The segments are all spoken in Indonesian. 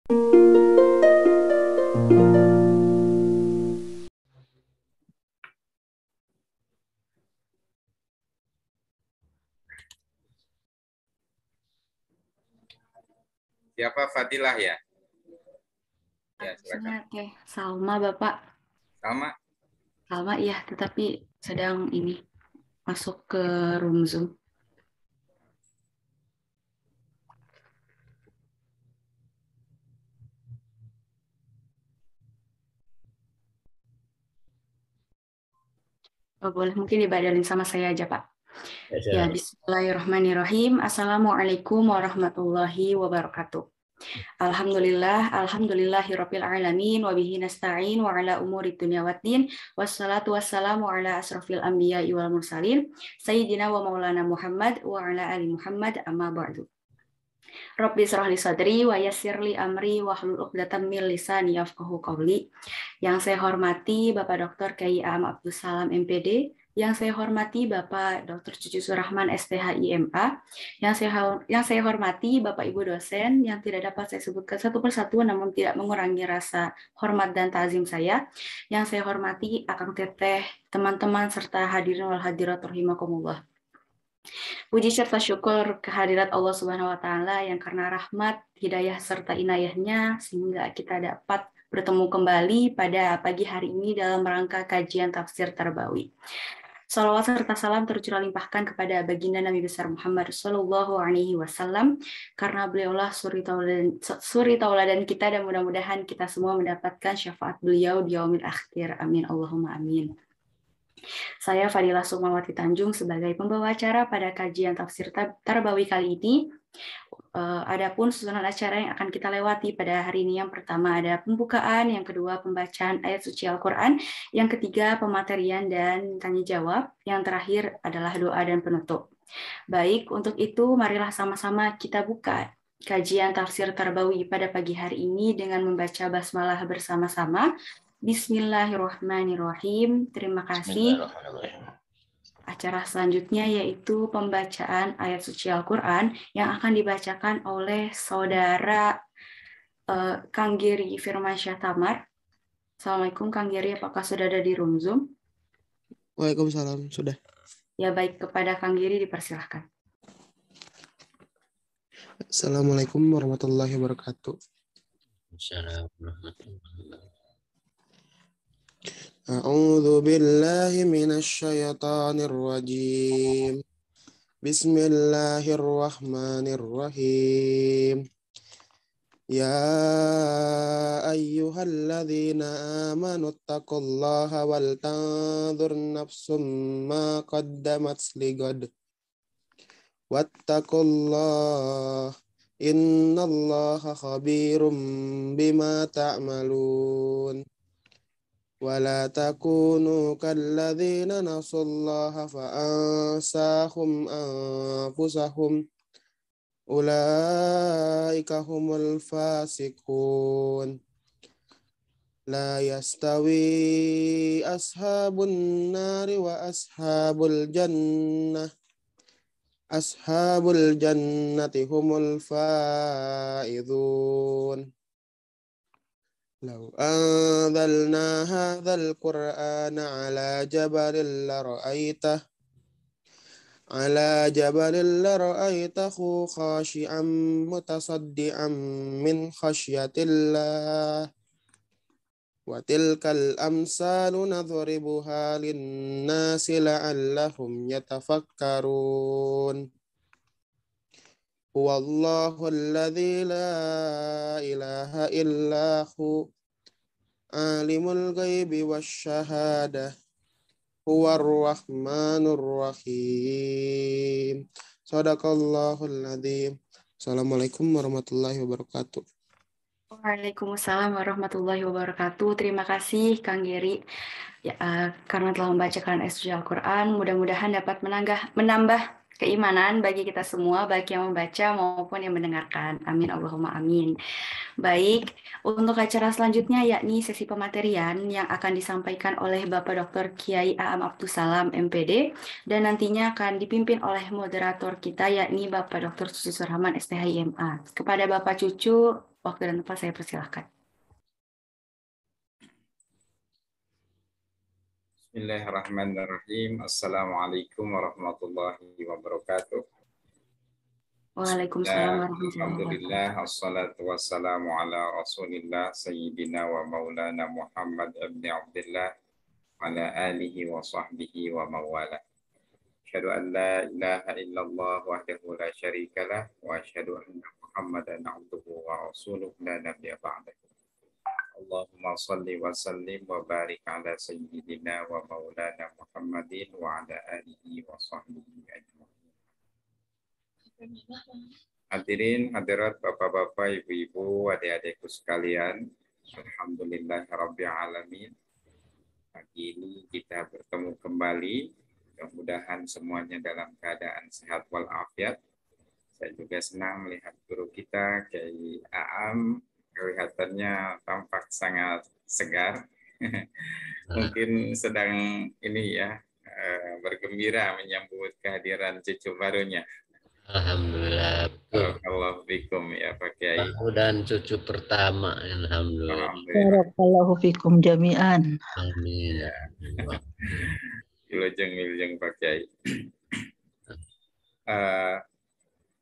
Siapa Fadilah ya? Ya, silakan. Oke, Salma Bapak. Sama. Salma iya, tetapi sedang ini masuk ke room Zoom. Oh, boleh mungkin dibadalin sama saya aja Pak. Ya, Ya, silakan. Bismillahirrahmanirrahim. Assalamualaikum warahmatullahi wabarakatuh. Alhamdulillahirabbil alamin wa bihi nasta'in wa ala umuri dunya waddin wassalatu wassalamu ala asrofil anbiya'i wal mursalin sayyidina wa maulana Muhammad wa ala ali Muhammad amma ba'du. Rabbi israh li sadri wa yassir li amri wa hlul 'uqdatam min lisani yafqahu qawli. Yang saya hormati Bapak Dr. Kiai Am Abdus Salam MPD, yang saya hormati Bapak Dr. Cucu Surahman STHIMA, yang saya hormati Bapak Ibu dosen yang tidak dapat saya sebutkan satu persatu namun tidak mengurangi rasa hormat dan ta'zim saya. Yang saya hormati Akang Teteh, teman-teman serta hadirin wal hadirat rahimakumullah. Puji serta syukur kehadirat Allah Subhanahu wa taala yang karena rahmat, hidayah serta inayahnya sehingga kita dapat bertemu kembali pada pagi hari ini dalam rangka kajian tafsir Tarbawi. Salawat serta salam tercurah limpahkan kepada baginda Nabi besar Muhammad Sallallahu Alaihi Wasallam karena beliaulah suri tauladan kita dan mudah-mudahan kita semua mendapatkan syafaat beliau di yaumil akhir. Amin Allahumma amin. Saya Fadilah Sukmawati Tanjung sebagai pembawa acara pada kajian tafsir Tarbawi kali ini. Adapun susunan acara yang akan kita lewati pada hari ini, yang pertama ada pembukaan, yang kedua pembacaan ayat suci Al-Quran, yang ketiga pematerian dan tanya jawab, yang terakhir adalah doa dan penutup. Baik, untuk itu marilah sama-sama kita buka kajian tafsir Tarbawi pada pagi hari ini dengan membaca basmalah bersama-sama. Bismillahirrahmanirrahim. Terima kasih. Bismillahirrahmanirrahim. Acara selanjutnya yaitu pembacaan ayat suci Al-Quran yang akan dibacakan oleh Saudara Kang Giri Firmansyah Tamar. Assalamualaikum Kang Giri, apakah sudah ada di room Zoom? Waalaikumsalam, sudah. Ya baik, kepada Kang Giri dipersilahkan. Assalamualaikum warahmatullahi wabarakatuh. A'udzu billahi minasy syaithanir rajim. Bismillahirrahmanirrahim. Ya ayyuhalladzina amanu taqullaha wal tanzur nafsum ma qaddamat ligad. Wattaqullah innallaha khabirum bima ta'malun. ولا تكونوا كالذين نسوا الله فأنساهم أنفسهم أولئك هم الفاسقون لا يستوي أصحاب النار وأصحاب الجنة أصحاب الجنة هم الفائزون لو أنزلنا هذا القرآن على جبل لرأيته خاشعا متصدعا من خشية الله وتلك الأمثال نضربها للناس لعلهم يتفكرون هو الله الذي لا إله إلا هو عالم الغيب والشهادة هو الرحمن الرحيم صدق الله العظيم. Assalamualaikum warahmatullahi wabarakatuh. Waalaikumsalam warahmatullahi wabarakatuh. Terima kasih Kang Giri ya, karena telah membacakan ayat suci Al-Quran. Mudah-mudahan dapat menambah keimanan bagi kita semua, baik yang membaca maupun yang mendengarkan. Amin Allahumma amin. Baik, untuk acara selanjutnya yakni sesi pematerian yang akan disampaikan oleh Bapak Dr. Kiai Aam Abdus Salam MPD dan nantinya akan dipimpin oleh moderator kita yakni Bapak Dr. Cucu Surahman STHIMA. Kepada Bapak Cucu, Waktu dan tempat saya persilahkan. Bismillahirrahmanirrahim. Assalamualaikum warahmatullahi wabarakatuh. Waalaikumsalam warahmatullahi wabarakatuh. Alhamdulillah, assalatu wassalamu ala rasulillah, sayyidina wa maulana Muhammad ibn Abdullah, ala alihi wa sahbihi wa mawala. Asyhadu an la ilaha illallah wahdahu la syarikalah, wa asyhadu anna Muhammadan abduhu wa rasuluh la nabiyya ba'dahu. Allahumma salli wa sallim wa barik ala sayyidina wa maulana Muhammadin wa ala alihi wa sahbihi ajma'in. Hadirin hadirat bapak-bapak, ibu-ibu, adik-adikku sekalian, alhamdulillahirabbil alamin. Pagi ini kita bertemu kembali. Mudah-mudahan semuanya dalam keadaan sehat walafiat. Saya juga senang melihat guru kita Kiai Aam, kelihatannya tampak sangat segar. Mungkin sedang ini ya, bergembira menyambut kehadiran cucu barunya. Alhamdulillah. Barakallahu fikum ya Pak Kiai. Dan cucu pertama, alhamdulillah. Barakallahu fikum jami'an. Amin. Ya. Wilujeng Pak Kiai.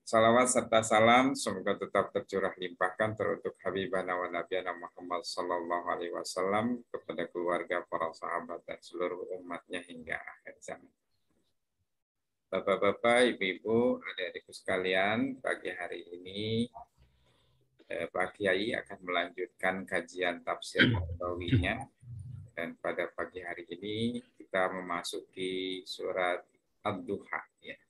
Salawat serta salam semoga tetap tercurah limpahkan teruntuk Habibana wa Nabiyana Muhammad sallallahu alaihi wasallam, kepada keluarga, para sahabat dan seluruh umatnya hingga akhir zaman. Bapak-bapak, ibu-ibu, adik-adikku sekalian, pagi hari ini Pak Kiai akan melanjutkan kajian tafsir Nabawinya, dan pada pagi hari ini kita memasuki surat Ad-Duha ya.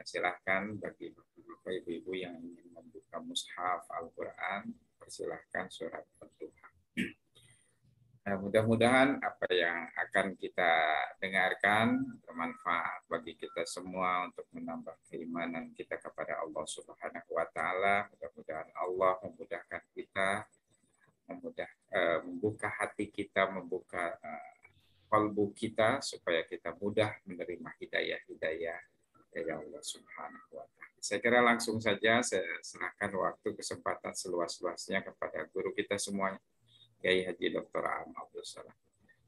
Silahkan bagi bapak ibu-ibu yang ingin membuka mushaf Al-Quran, persilahkan surat Ad-Duha. Mudah-mudahan apa yang akan kita dengarkan bermanfaat bagi kita semua untuk menambah keimanan kita kepada Allah Subhanahu wa Ta'ala. Mudah-mudahan Allah memudahkan kita, membuka hati kita, membuka kalbu kita supaya kita mudah menerima hidayah-hidayah dari Allah Subhanahu wa Ta'ala. Saya kira langsung saja saya serahkan waktu kesempatan seluas-luasnya kepada guru kita semuanya, Kiai Haji Dr. Aam Abdul Salam.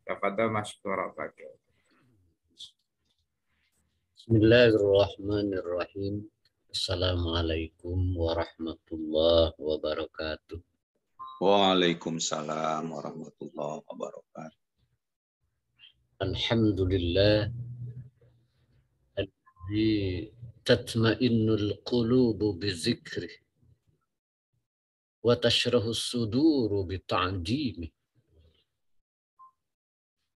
Tafadhal masykuran Pak Kiai. Bismillahirrahmanirrahim. Assalamualaikum warahmatullahi wabarakatuh. Waalaikumsalam warahmatullahi wabarakatuh. Alhamdulillah. Tatma'innul qulubu bizikrih wa tashrahus suduru bita'jimih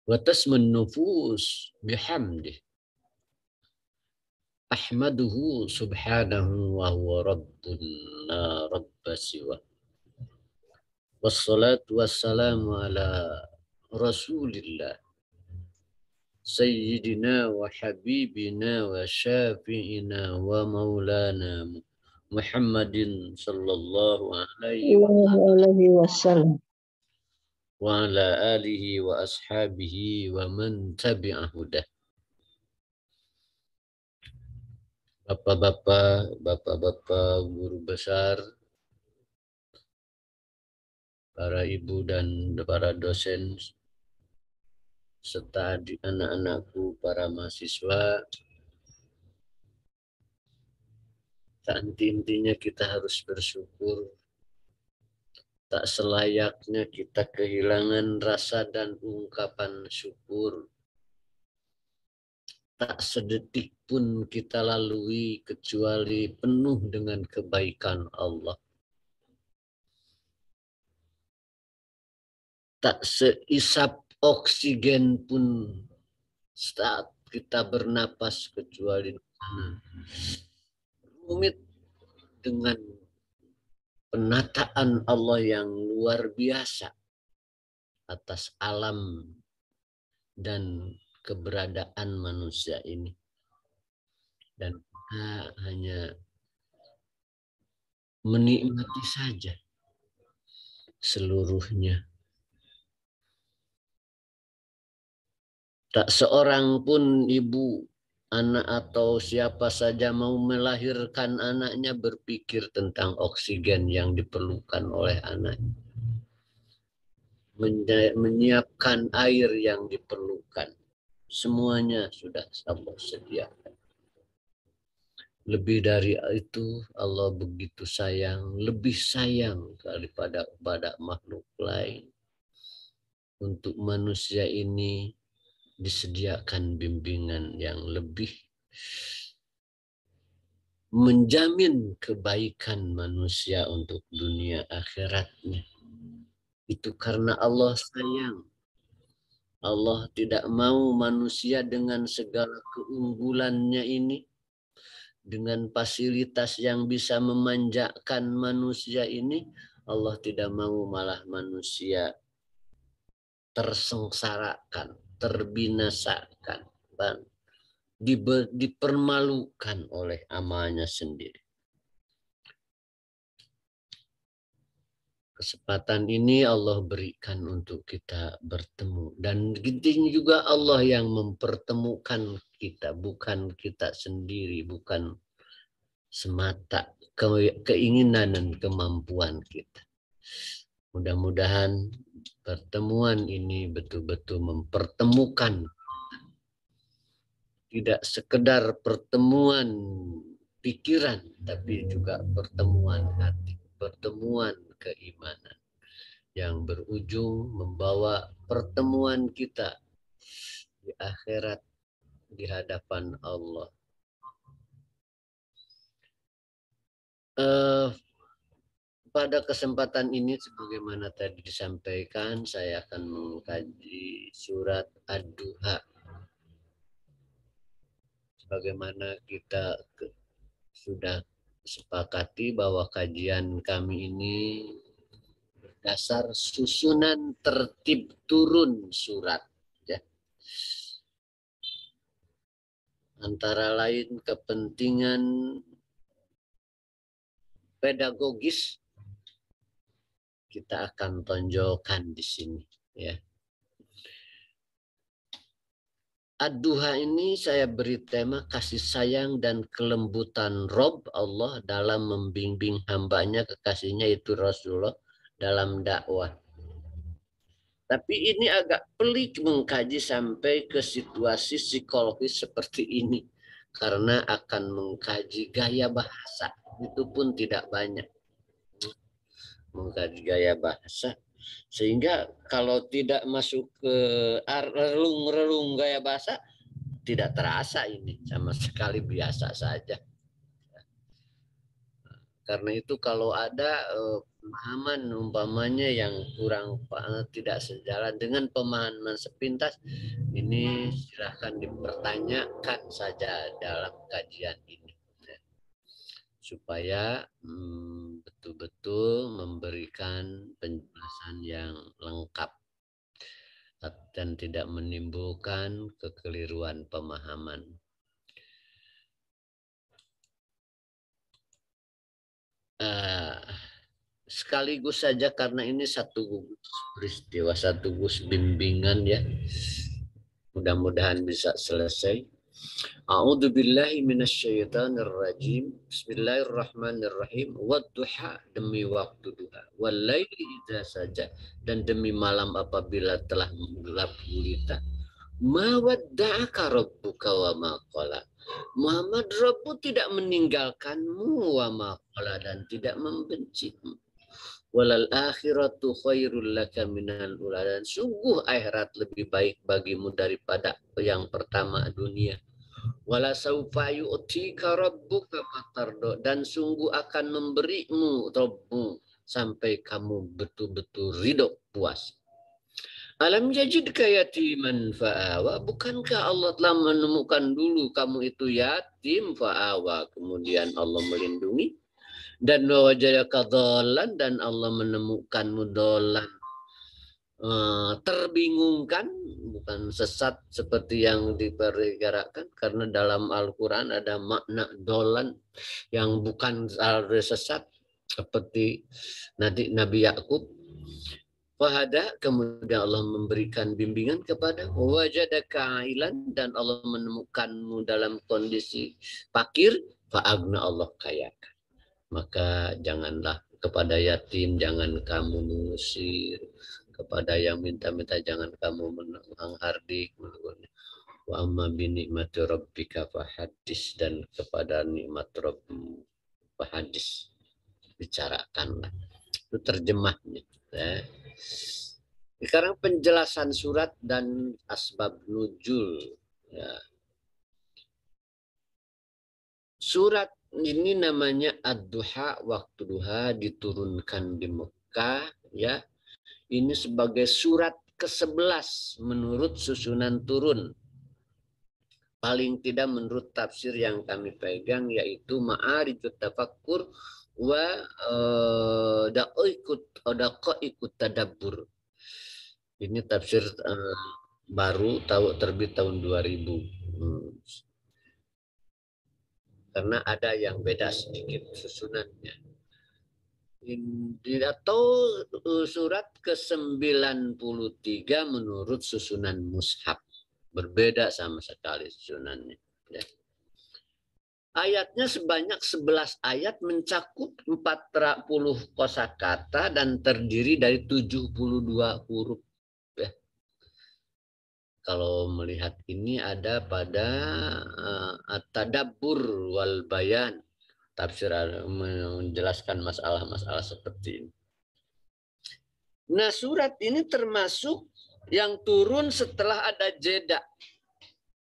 wa tasman nufus bihamdih. Ahmaduhu subhanahu wa huwa rabbun la rabba siwa. Wassalatu wassalamu ala rasulillah Sayyidina wa habibina wa syafi'ina wa maulana Muhammadin sallallahu alaihi wasallam wa ala alihi wa ashabihi wa man tabi'ah hudah. Bapak-bapak, guru besar, para ibu dan para dosen, serta anak-anakku, para mahasiswa, intinya kita harus bersyukur. Tak selayaknya kita kehilangan rasa dan ungkapan syukur. Tak sedetik pun kita lalui kecuali penuh dengan kebaikan Allah. Tak seisap oksigen pun saat kita bernapas kecuali rumit dengan penataan Allah yang luar biasa atas alam dan keberadaan manusia ini. Dan kita hanya menikmati saja seluruhnya. Tak seorang pun ibu anak atau siapa saja mau melahirkan anaknya berpikir tentang oksigen yang diperlukan oleh anaknya. Menyiapkan air yang diperlukan. Semuanya sudah Allah sediakan. Lebih dari itu, Allah begitu sayang, lebih sayang daripada makhluk lain. Untuk manusia ini disediakan bimbingan yang lebih menjamin kebaikan manusia untuk dunia akhiratnya. Itu karena Allah sayang. Allah tidak mau manusia dengan segala keunggulannya ini, dengan fasilitas yang bisa memanjakan manusia ini, Allah tidak mau malah manusia tersengsarakan, terbinasakan, dan dipermalukan oleh amalnya sendiri. Kesempatan ini Allah berikan untuk kita bertemu. Dan ini juga Allah yang mempertemukan kita, bukan kita sendiri, bukan semata keinginan dan kemampuan kita. Mudah-mudahan pertemuan ini betul-betul mempertemukan. Tidak sekedar pertemuan pikiran, tapi juga pertemuan hati, pertemuan keimanan yang berujung membawa pertemuan kita di akhirat di hadapan Allah. Pada kesempatan ini sebagaimana tadi disampaikan, saya akan mengkaji surat Ad-Duha. Sebagaimana kita sudah sepakati bahwa kajian kami ini berdasar susunan tertib turun surat, ya. Antara lain kepentingan pedagogis kita akan tonjolkan di sini, ya. Ad-Duha ini saya beri tema kasih sayang dan kelembutan Rob Allah dalam membimbing hambanya kekasihnya itu Rasulullah dalam dakwah. Tapi ini agak pelik mengkaji sampai ke situasi psikologis seperti ini. Karena akan mengkaji gaya bahasa. Itu pun tidak banyak. Mengkaji gaya bahasa. Sehingga kalau tidak masuk ke relung-relung gaya bahasa, tidak terasa ini. Sama sekali biasa saja. Karena itu kalau ada pemahaman umpamanya yang kurang tidak sejalan dengan pemahaman sepintas, ini silahkan dipertanyakan saja dalam kajian ini. Supaya betul-betul memberikan penjelasan yang lengkap dan tidak menimbulkan kekeliruan pemahaman. Sekaligus saja karena ini satu gugus peristiwa, satu gugus bimbingan, ya. Mudah-mudahan bisa selesai. A'udzubillahi minasyaitonirrajim. Bismillahirrahmanirrahim. Wadduha, demi waktu duha. Wallaili idza saja, dan demi malam apabila telah menggelap gulita. Ma wadda'aka rabbuka wa ma qala. Muhammad, Rabbu tidak meninggalkanmu, wa ma qala, dan tidak membencimu. Walal akhiratu khairul laka minal ula, dan sungguh akhirat lebih baik bagimu daripada yang pertama dunia. Wala saufa yu'tika rabbuka fatardo, dan sungguh akan memberimu Rabbu sampai kamu betul-betul ridho, puas. Alam yajidka yatiman fa'awa, bukankah Allah telah menemukan dulu kamu itu yatim fa'awa, kemudian Allah melindungi. Dan wajadaka dhalan, dan Allah menemukanmu dhalan, terbingungkan, bukan sesat seperti yang diperkirakan, karena dalam Al-Quran ada makna dhalan yang bukan sesat seperti Nabi Yakub. Fahada, kemudian Allah memberikan bimbingan kepada wajadaka ailan, dan Allah menemukanmu dalam kondisi fakir, fa'agna, Allah kayakan. Maka janganlah kepada yatim jangan kamu mengusir, kepada yang minta-minta jangan kamu menghardik. Wa amma bi nikmati rabbika fahadis, dan kepada nikmat Rabbmu fahadis, bicarakanlah. Itu terjemahnya. Ya. Sekarang penjelasan surat dan asbab nuzul. Ya. Surat ini namanya Ad-Duha, waktu duha, diturunkan di Mekah. Ya. Ini sebagai surat ke-11 menurut susunan turun. Paling tidak menurut tafsir yang kami pegang, yaitu Ma'arijut Tafakkur wa Daqaiqut Tadabbur. Ini tafsir baru, terbit tahun 2000. Karena ada yang beda sedikit susunannya. Atau surat ke-93 menurut susunan mushaf. Berbeda sama sekali susunannya. Ya. Ayatnya sebanyak 11 ayat, mencakup 40 kosakata dan terdiri dari 72 huruf. Ya. Kalau melihat ini ada pada At-Tadabbur wal Bayan, tafsir menjelaskan masalah-masalah seperti ini. Nah, surat ini termasuk yang turun setelah ada jeda.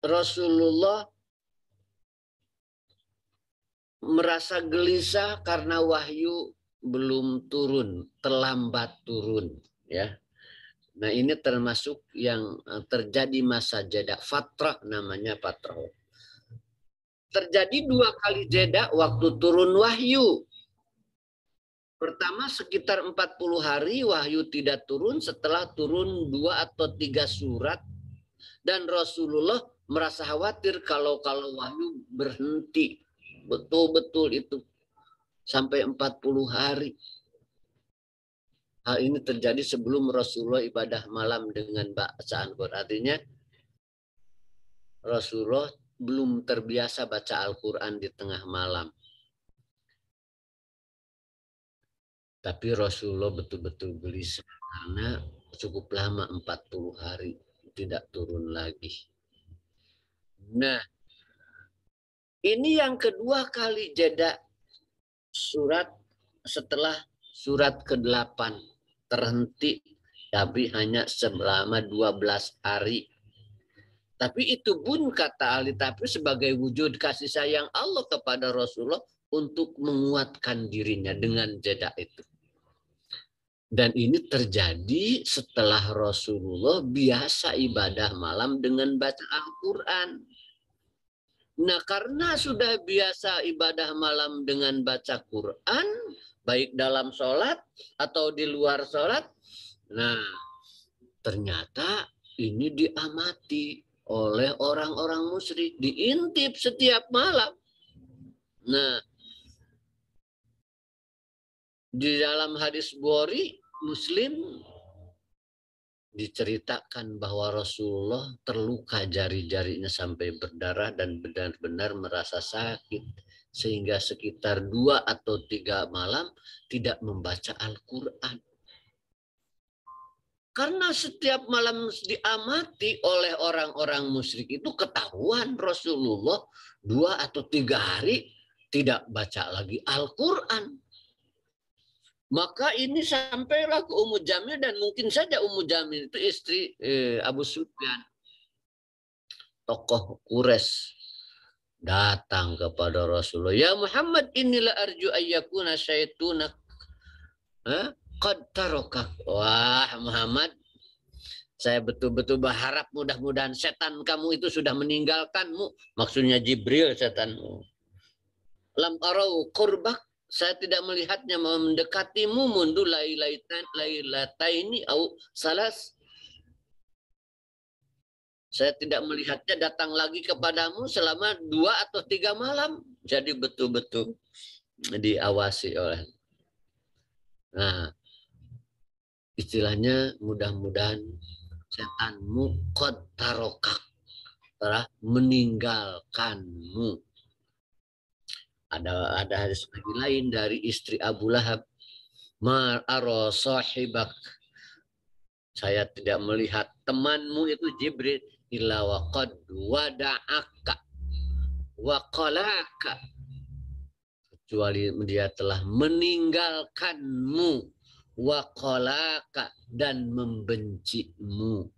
Rasulullah merasa gelisah karena wahyu belum turun, terlambat turun, ya. Nah, ini termasuk yang terjadi masa jeda, fatrah namanya, fatrah. Terjadi 2 kali jeda waktu turun wahyu. Pertama sekitar 40 hari wahyu tidak turun, setelah turun 2 atau 3 surat, dan Rasulullah merasa khawatir kalau wahyu berhenti. Betul-betul itu sampai 40 hari. Hal ini terjadi sebelum Rasulullah ibadah malam dengan bacaan Quran. Artinya Rasulullah belum terbiasa baca Al-Quran di tengah malam. Tapi Rasulullah betul-betul gelisah karena cukup lama, 40 hari tidak turun lagi. Nah, ini yang kedua kali jeda surat setelah surat ke-8 terhenti, tapi hanya selama 12 hari. Tapi itu pun kata ahli tafsir sebagai wujud kasih sayang Allah kepada Rasulullah untuk menguatkan dirinya dengan jeda itu. Dan ini terjadi setelah Rasulullah biasa ibadah malam dengan baca Al-Quran. Nah, karena sudah biasa ibadah malam dengan baca Quran, baik dalam sholat atau di luar sholat, nah ternyata ini diamati oleh orang-orang musyrik, diintip setiap malam. Nah, di dalam hadis Bukhari Muslim diceritakan bahwa Rasulullah terluka jari-jarinya sampai berdarah dan benar-benar merasa sakit, sehingga sekitar 2 atau 3 malam tidak membaca Al-Quran. Karena setiap malam diamati oleh orang-orang musyrik itu, ketahuan Rasulullah 2 atau 3 hari tidak baca lagi Al-Quran. Maka ini sampailah ke Ummu Jamil, dan mungkin saja Ummu Jamil itu istri Abu Sufyan, tokoh Quraisy, datang kepada Rasulullah. Ya Muhammad, inilah arju ayyakuna syaitunak qad tarokak. Wah Muhammad, saya betul-betul berharap mudah-mudahan setan kamu itu sudah meninggalkanmu. Maksudnya Jibril, setanmu. Lam arau qurbak, saya tidak melihatnya mendekatimu mundu lailataini au salas. Saya tidak melihatnya datang lagi kepadamu selama 2 atau 3 malam. Jadi betul-betul diawasi oleh. Nah, istilahnya mudah-mudahan setanmu qad tarokak, telah meninggalkanmu. Ada hadis lain dari istri Abu Lahab, ma ara sahibak, saya tidak melihat temanmu itu Jibril illa waqad wada'aka wa qalaka, kecuali dia telah meninggalkanmu, wa qalaka, dan membencimu.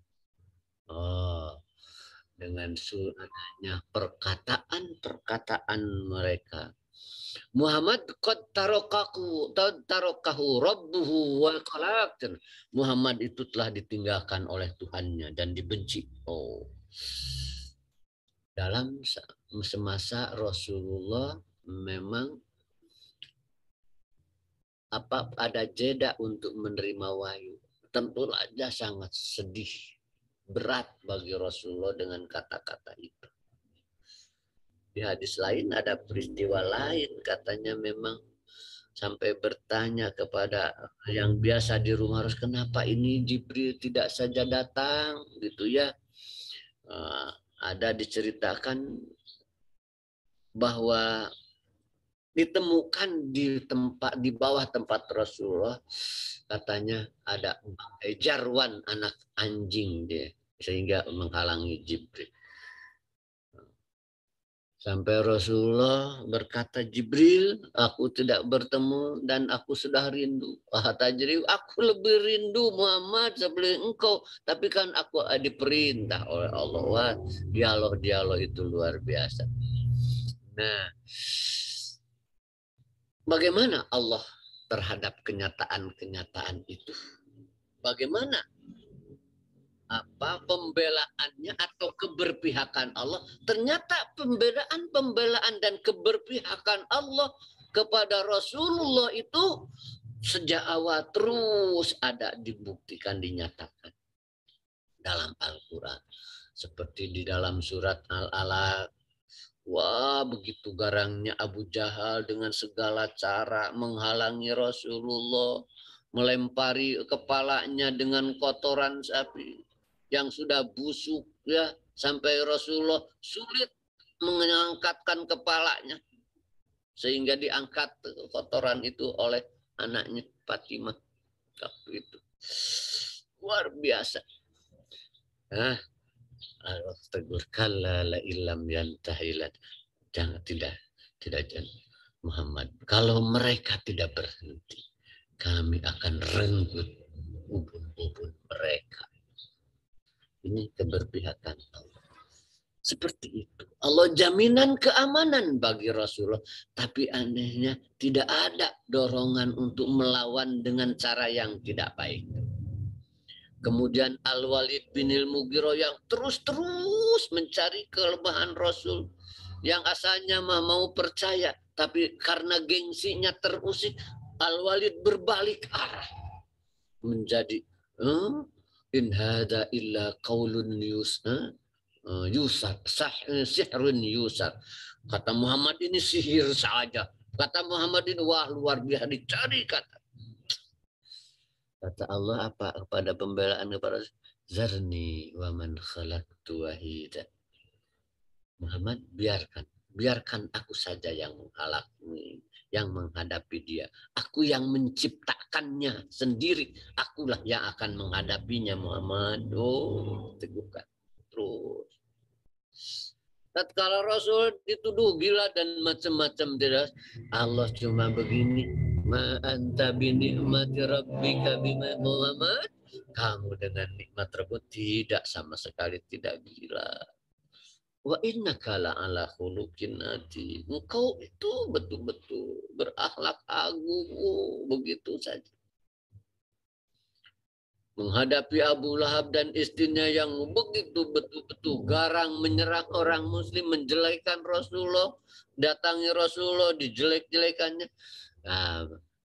Dengan adanya perkataan-perkataan mereka. Muhammad qad tarokahu rabbuhu wa qalak. Muhammad itu telah ditinggalkan oleh Tuhannya dan dibenci. Dalam semasa Rasulullah memang ada jeda untuk menerima wahyu. Tentu saja sangat sedih, berat bagi Rasulullah dengan kata-kata itu. Di hadis lain ada peristiwa lain, katanya memang sampai bertanya kepada yang biasa di rumah, harus kenapa ini Jibril tidak saja datang gitu ya. Ada diceritakan bahwa ditemukan di bawah tempat Rasulullah, katanya ada jarwan, anak anjing dia, sehingga menghalangi Jibril. Sampai Rasulullah berkata, Jibril, aku tidak bertemu dan aku sudah rindu. Kata Jibril, aku lebih rindu Muhammad sebelum engkau. Tapi kan aku diperintah oleh Allah. Wah, dialog-dialog itu luar biasa. Nah, bagaimana Allah terhadap kenyataan-kenyataan itu? Bagaimana pembelaannya atau keberpihakan Allah? Ternyata pembelaan dan keberpihakan Allah kepada Rasulullah itu sejak awal terus ada dibuktikan, dinyatakan dalam Al-Quran. Seperti di dalam surat Al-Alaq. Wah, begitu garangnya Abu Jahal dengan segala cara menghalangi Rasulullah, melempari kepalanya dengan kotoran sapi yang sudah busuk ya, sampai Rasulullah sulit mengangkatkan kepalanya, sehingga diangkat kotoran itu oleh anaknya Fatimah. Itu luar biasa. Allah tegur, kalla la illam yantahilat, jangan, tidak Muhammad, kalau mereka tidak berhenti, kami akan renggut ubun-ubun mereka. Ini keberpihakan Allah. Seperti itu. Allah jaminan keamanan bagi Rasulullah. Tapi anehnya tidak ada dorongan untuk melawan dengan cara yang tidak baik. Kemudian Al-Walid bin Al-Mughirah yang terus mencari kelemahan Rasul. Yang asalnya mau percaya. Tapi karena gengsinya terusik, Al-Walid berbalik arah. Menjadi in hada illa qaulun yusar, sihrun yusar. Kata Muhammad ini sihir saja. Kata Muhammad ini wah luar biasa, dicari kata. Kata Allah apa kepada pembelaan kepada Zarni wa man khalaqtu wahida. Muhammad, biarkan aku saja yang menghalangi, yang menghadapi dia. Aku yang menciptakannya sendiri. Akulah yang akan menghadapinya, Muhammad. Teguhkan terus. Tatkala Rasul dituduh gila dan macam-macam tidak, Allah cuma begini, ma anta bi ni'mati rabbika bima Muhammad. Kamu dengan nikmat Rabb tidak sama sekali tidak gila. Wa innaka la'ala khuluqin adzim. Engkau itu betul-betul berakhlak agung, begitu saja. Menghadapi Abu Lahab dan istrinya yang begitu betul-betul garang menyerang orang muslim, menjelekan Rasulullah, datangi Rasulullah, dijelek-jelekannya.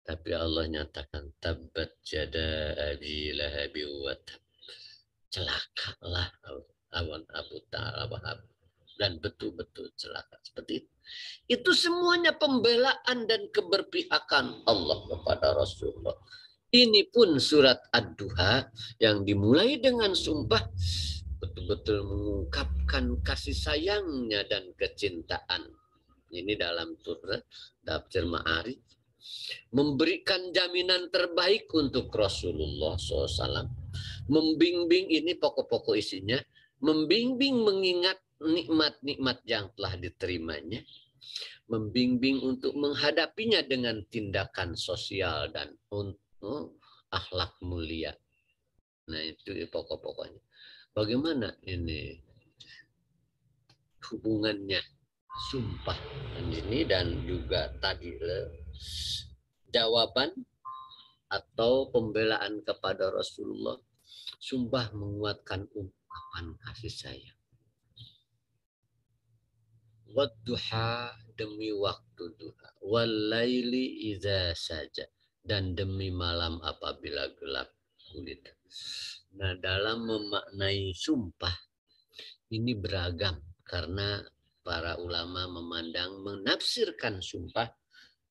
Tapi Allah nyatakan tabbat jada abi lahabi wa tab. Celakalah awan Abu Talib. Dan betul-betul celaka seperti itu. Itu semuanya pembelaan dan keberpihakan Allah kepada Rasulullah. Ini pun surat Ad-Duha yang dimulai dengan sumpah betul-betul mengungkapkan kasih sayangnya dan kecintaan. Ini dalam surat Tafsir Ma'arij. Memberikan jaminan terbaik untuk Rasulullah SAW. Membimbing, ini pokok-pokok isinya. Membimbing mengingat nikmat-nikmat yang telah diterimanya. Membimbing untuk menghadapinya dengan tindakan sosial dan akhlak mulia. Nah, itu pokok-pokoknya. Bagaimana ini hubungannya sumpah ini dan juga tadi jawaban atau pembelaan kepada Rasulullah. Sumpah menguatkan ungkapan kasih sayang. Wadduha, demi waktu duha, walaili idza saja, dan demi malam apabila gelap gulita. Nah, dalam memaknai sumpah ini beragam karena para ulama memandang menafsirkan sumpah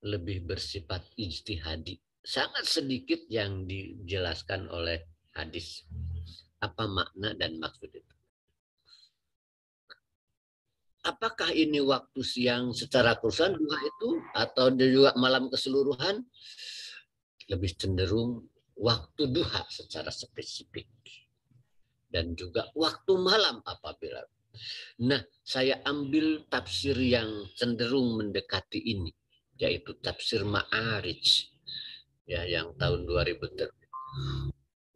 lebih bersifat ijtihadi. Sangat sedikit yang dijelaskan oleh hadis. Apa makna dan maksud itu? Apakah ini waktu siang secara keseluruhan duha itu atau juga malam keseluruhan? Lebih cenderung waktu duha secara spesifik. Dan juga waktu malam apabila. Nah, saya ambil tafsir yang cenderung mendekati ini, yaitu tafsir Ma'arij, ya, yang tahun 2000 terbit.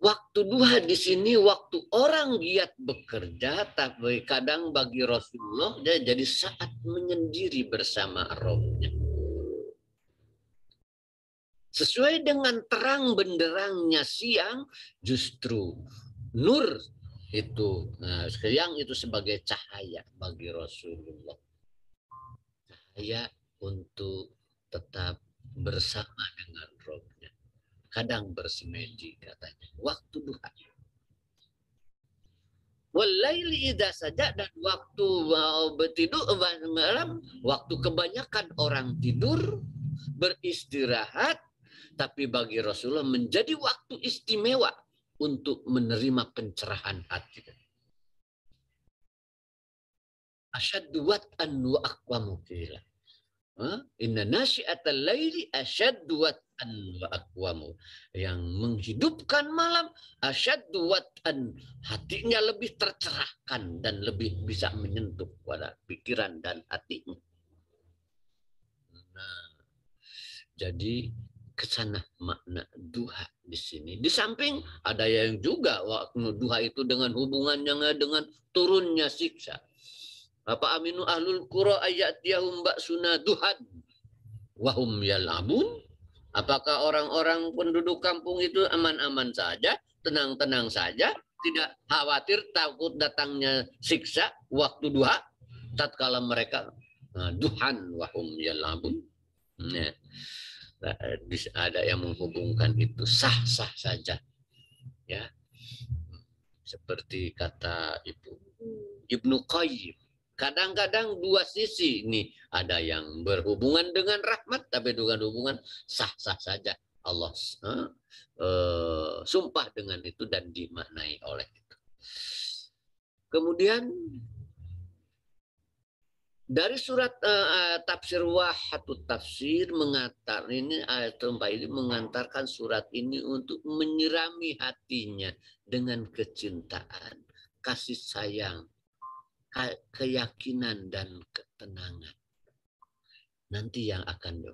Waktu duha di sini waktu orang giat bekerja, tapi kadang bagi Rasulullah dia jadi saat menyendiri bersama Rabbnya. Sesuai dengan terang benderangnya siang, justru nur itu, nah, siang itu sebagai cahaya bagi Rasulullah. Cahaya untuk tetap bersama dengan Rabbnya. Kadang bersemedi katanya. Waktu duha. Walaili idza saja, dan waktu tidur malam, waktu kebanyakan orang tidur beristirahat, tapi bagi Rasulullah menjadi waktu istimewa untuk menerima pencerahan hati. Asyaddu wat'an wa aqwamu qila. Inna nasyi'atal laili asyaddu wat'an wa aqwamu. Yang menghidupkan malam asyaddu wat'an, hatinya lebih tercerahkan dan lebih bisa menyentuh pada pikiran dan hatinya. Nah, jadi kesana makna duha di sini. Di samping ada yang juga waktu duha itu dengan hubungannya dengan turunnya siksa. Apa aminu ahlul qura ayatiyahum ba'suna duhan wahum yal'abun? Apakah orang-orang penduduk kampung itu aman-aman saja, tenang-tenang saja, tidak khawatir takut datangnya siksa waktu duha tatkala mereka duhan wahum yal'abun? Nah, ada yang menghubungkan itu sah-sah saja, ya, seperti kata Ibnu Qayyim. Kadang-kadang dua sisi ini, ada yang berhubungan dengan rahmat tapi dengan hubungan sah-sah saja. Allah sumpah dengan itu dan dimaknai oleh itu. Kemudian dari surat tafsir Wahatut Tafsir mengantar ini ayat 4 ini mengantarkan surat ini untuk menyirami hatinya dengan kecintaan, kasih sayang, keyakinan dan ketenangan. Nanti yang akan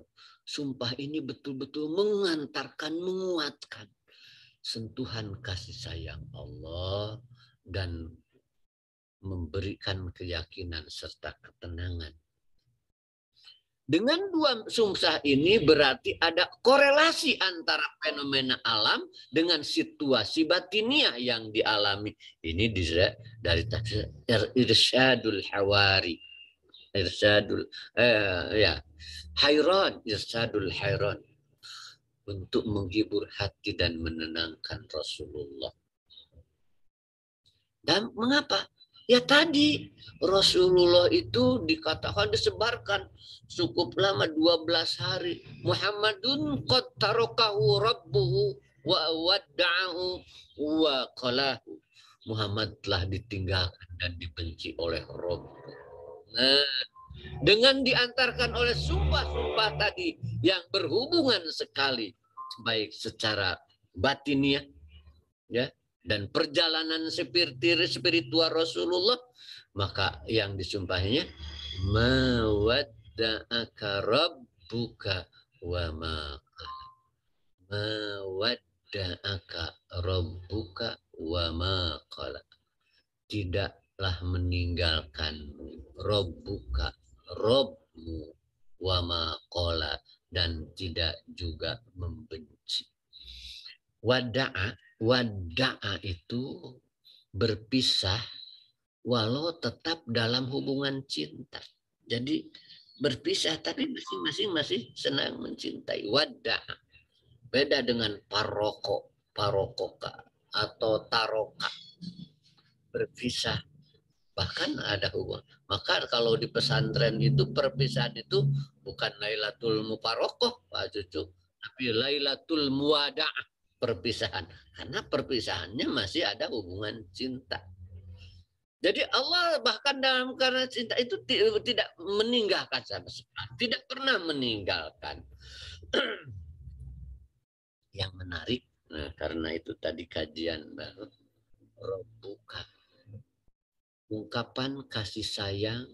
sumpah ini betul-betul mengantarkan, menguatkan sentuhan kasih sayang Allah dan memberikan keyakinan serta ketenangan. Dengan dua sumpah ini berarti ada korelasi antara fenomena alam dengan situasi batiniah yang dialami. Ini dari tafsir Irsyadul Hawari. Irsyadul Hayran. Untuk menghibur hati dan menenangkan Rasulullah. Dan mengapa? Ya tadi Rasulullah itu dikatakan disebarkan cukup lama 12 hari. Muhammadun qad tarakahu rabbuhu wa wadda'ahu wa qalahu. Muhammad telah ditinggalkan dan dibenci oleh Rabb. Nah, dengan diantarkan oleh sumpah-sumpah tadi yang berhubungan sekali baik secara batiniah ya dan perjalanan spiritual Rasulullah, maka yang disumpahnya mawadda'aka rabbuka wa ma mawadda'aka rabbuka wa ma qala. Tidaklah meninggalkanmu rabbuka Rabbmu wa ma qala, dan tidak juga membenci. Wada'a itu berpisah walau tetap dalam hubungan cinta. Jadi berpisah tapi masing-masing masih senang mencintai. Wada'a beda dengan parokoka atau taroka, berpisah bahkan ada hubungan. Maka kalau di pesantren itu perpisahan itu bukan Lailatul Mubarokoh Pak Cucu, tapi Lailatul Muwada'ah, perpisahan, karena perpisahannya masih ada hubungan cinta. Jadi Allah bahkan dalam karena cinta itu tidak meninggalkan sama sekali, tidak pernah meninggalkan. Yang menarik, nah karena itu tadi kajian baru Rabbuka, ungkapan kasih sayang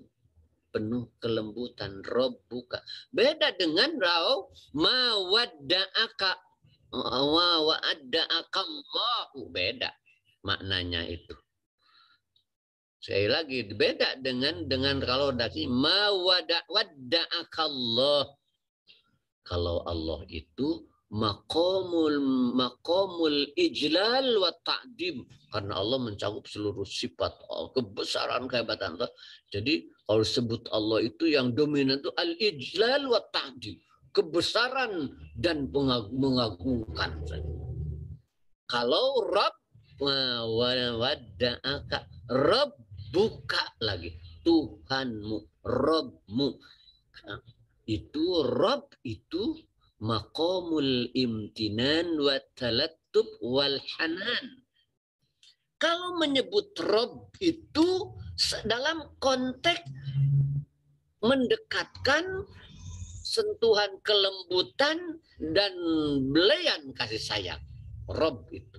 penuh kelembutan. Rabbuka beda dengan mawadda'aka wa wa'adda'aka Allahu, beda maknanya itu. Sekali lagi beda dengan kalau dari mawadda'aka Allah. Kalau Allah itu maqamul ijlal wa ta'dim, karena Allah mencakup seluruh sifat kebesaran kehebatan Allah. Jadi kalau sebut Allah itu yang dominan itu al ijlal wa ta'dim, kebesaran dan mengagumkan. Kalau Rabb wadda'aka, Rabb buka lagi, Tuhanmu, Rabbmu, itu Rabb itu maqamul imtinan wa talattub wal hanan. Kalau menyebut Rabb itu dalam konteks mendekatkan sentuhan kelembutan dan belayan kasih sayang. Rabb itu.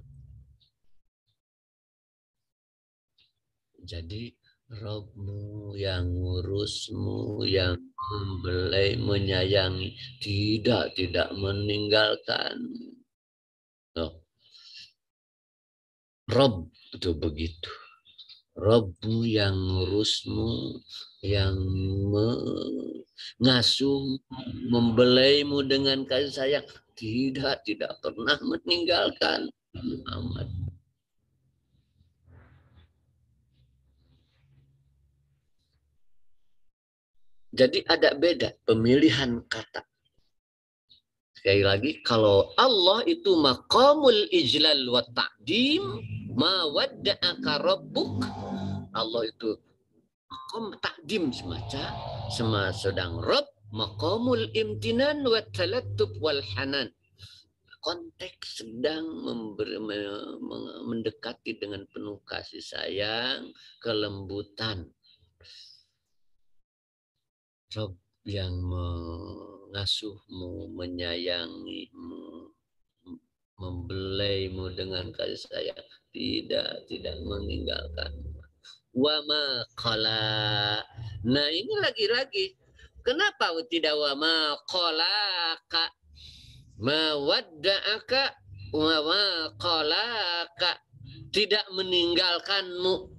Jadi Rabbmu yang ngurusmu, yang membelai, menyayangi, tidak meninggalkan. No. Rabb itu begitu. Rabbmu yang ngurusmu, yang mengasuh, membelaimu dengan kasih sayang, tidak pernah meninggalkan Muhammad. Jadi ada beda pemilihan kata. Sekali lagi, kalau Allah itu maqamul ijlal wa ta'dim, ma wadda'aka rabbuk. Allah itu maqam ta'dim semacam sedang Rabb maqamul imtinan wa talattub wal hanan. Konteks sedang mendekati dengan penuh kasih sayang, kelembutan. Rabb yang mengasuhmu, menyayangimu, membelaimu dengan kasih sayang, tidak meninggalkanmu. Wa ma qala. Nah ini lagi-lagi, kenapa tidak wa ma qalaka, ma wadda'aka wa ma qalaka, tidak meninggalkanmu.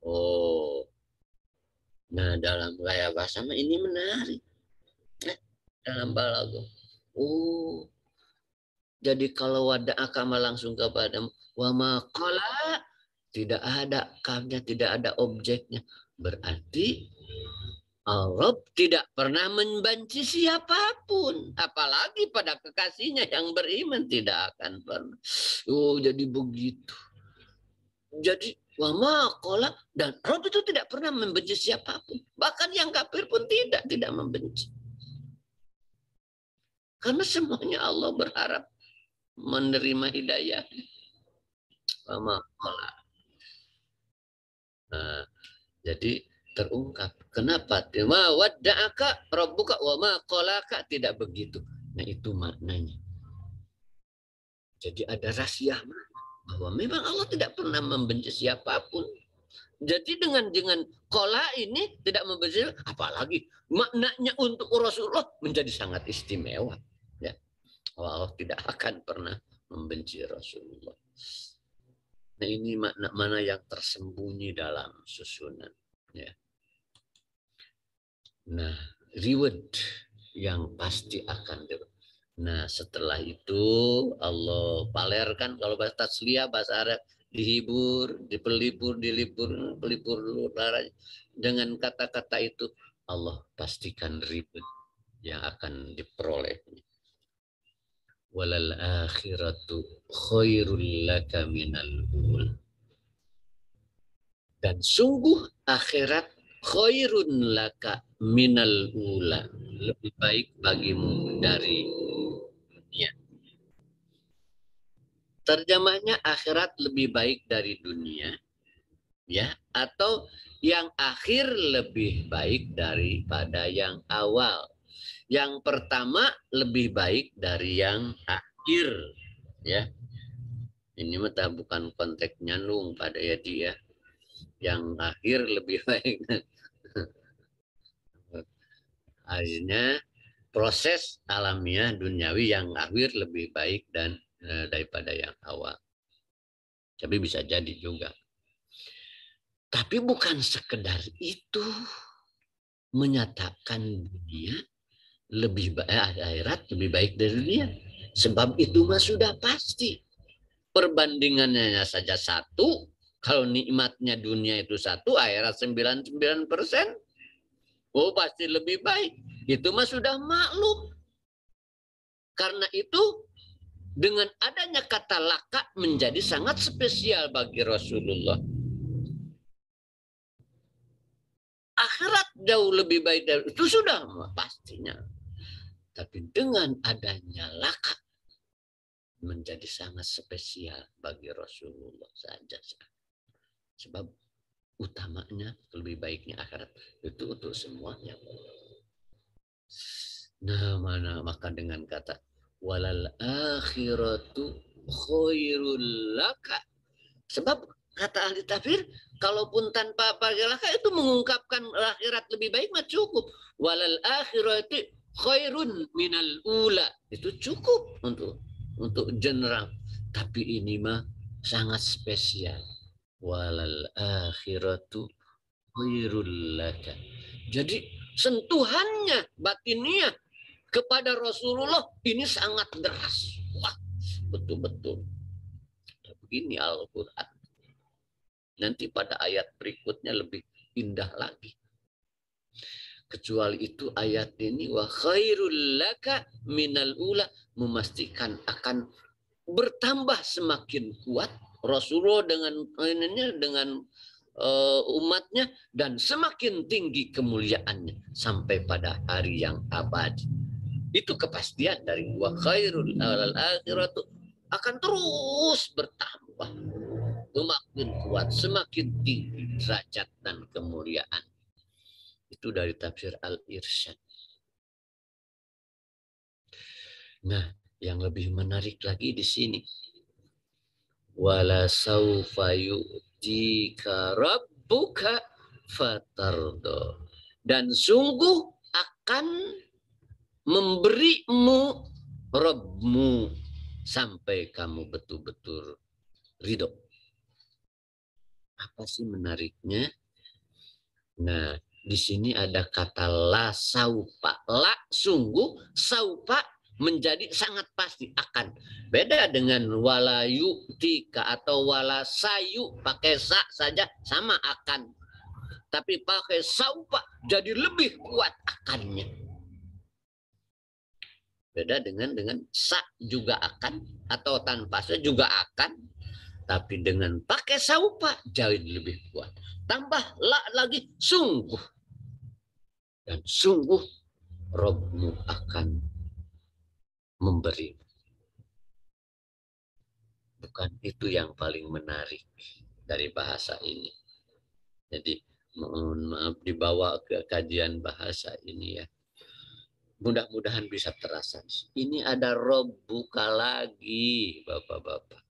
Oh, nah dalam gaya bahasa ini menarik. Dalam balaghah. Oh, jadi kalau wada'aka langsung kepada wa ma qala, tidak ada kamnya, tidak ada objeknya. Berarti Allah tidak pernah membenci siapapun, apalagi pada kekasihnya yang beriman, tidak akan pernah. Oh, jadi begitu. Jadi wa ma qala, dan Rabb itu tidak pernah membenci siapapun. Bahkan yang kafir pun tidak membenci. Karena semuanya Allah berharap menerima hidayah. Nah, jadi terungkap. Kenapa? Ma wadda'aka rabbuka wa ma qalaka, tidak begitu. Nah, itu maknanya. Jadi ada rahasia bahwa memang Allah tidak pernah membenci siapapun. Jadi dengan qala ini tidak membenci, apalagi maknanya untuk Rasulullah menjadi sangat istimewa. Ya. Allah tidak akan pernah membenci Rasulullah. Nah, ini makna-makna yang tersembunyi dalam susunan. Ya. Nah, reward yang pasti akan Nah, setelah itu Allah palerkan, kalau bahasa tasliyah, bahasa Arab, dihibur, dipelipur, pelipur dengan kata-kata itu Allah pastikan reward yang akan diperoleh. Walal akhiratu khairul laka minal ula. Dan sungguh akhirat khairun laka minal ula, lebih baik bagimu dari dunia. Terjemahnya akhirat lebih baik dari dunia, ya, atau yang akhir lebih baik daripada yang awal. Yang pertama lebih baik dari yang akhir, ya. Ini mah bukan konteks nyandung pada ya dia. Yang akhir lebih baik. Akhirnya proses alamiah duniawi yang akhir lebih baik dan daripada yang awal. Tapi bisa jadi juga. Tapi bukan sekedar itu menyatakan dunia lebih baik, akhirat lebih baik dari dunia. Sebab itu mah sudah pasti. Perbandingannya saja satu. Kalau nikmatnya dunia itu satu, akhirat 99%. Oh, pasti lebih baik. Itu mah sudah maklum. Karena itu dengan adanya kata laka menjadi sangat spesial bagi Rasulullah. Akhirat jauh lebih baik dari itu sudah pastinya. Tapi dengan adanya laka menjadi sangat spesial bagi Rasulullah saja. Sebab utamanya lebih baiknya akhirat itu untuk semuanya. Nah, maka dengan kata walal akhiratu khairul laka. Sebab kata ahli tafsir, kalaupun tanpa pakai laka itu mengungkapkan akhirat lebih baik mah cukup. Walal akhiratu khairun minal ula. Itu cukup untuk general. Tapi ini mah sangat spesial. Walal akhiratu khairul laka. Jadi sentuhannya batiniah kepada Rasulullah ini sangat deras. Wah, betul-betul. Begini Al-Quran. Nanti pada ayat berikutnya lebih indah lagi. Kecuali itu ayat ini wa khairul laka minal ula, memastikan akan bertambah semakin kuat Rasulullah dengan umatnya dan semakin tinggi kemuliaannya sampai pada hari yang abadi. Itu kepastian dari wa khairul akhiratu akan terus bertambah, semakin kuat, semakin tinggi derajat dan kemuliaan. Itu dari tafsir Al-Irsyad. Nah, yang lebih menarik lagi di sini, wala saufa yu'tika rabbuka fatardo, dan sungguh akan memberimu Rabbmu sampai kamu betul-betul ridho. Apa sih menariknya? Nah, di sini ada kata la saupa. La sungguh, saupa menjadi sangat pasti akan. Beda dengan walayu tika atau wala sayu, pakai sa saja sama akan. Tapi pakai saupa jadi lebih kuat akannya. Beda dengan sa juga akan atau tanpa sa juga akan. Tapi dengan pakai saupa jauh lebih kuat. Tambah la lagi sungguh. Dan sungguh Rabbmu akan memberi. Bukan itu yang paling menarik dari bahasa ini. Jadi mohon maaf dibawa ke kajian bahasa ini ya. Mudah-mudahan bisa terasa. Ini ada Robbuka lagi, Bapak-bapak.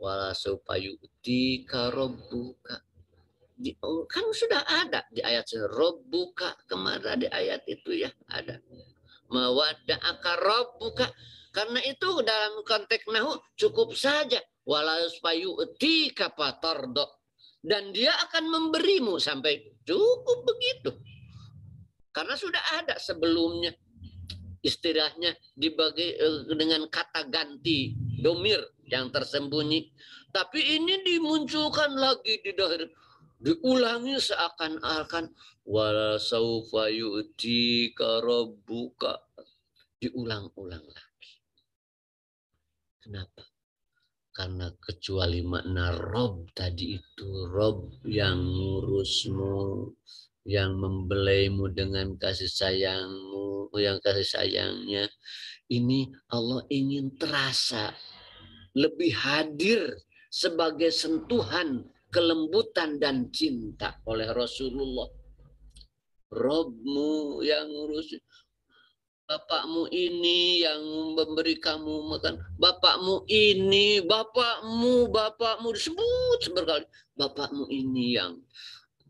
Wala supayu'tika Robbuka. Kan sudah ada di ayat Robbuka, kemana di ayat itu ya ada. Mawadda'aka Robbuka. Karena itu dalam konteks nahu cukup saja. Wala supayu'tika fatardo. Dan dia akan memberimu sampai cukup begitu. Karena sudah ada sebelumnya. Istilahnya dibagi dengan kata ganti domir yang tersembunyi, tapi ini dimunculkan lagi di dalam, diulangi seakan-akan wala saufa yu'tika rabbuka, diulang-ulang lagi. Kenapa? Karena kecuali makna Rob tadi itu, Rob yang ngurusmu, yang membelaimu dengan kasih sayangmu, yang kasih sayangnya, ini Allah ingin terasa lebih hadir sebagai sentuhan kelembutan dan cinta oleh Rasulullah. Robmu yang ngurus, bapakmu ini yang memberi kamu makan, bapakmu ini, bapakmu disebut berkali, bapakmu ini yang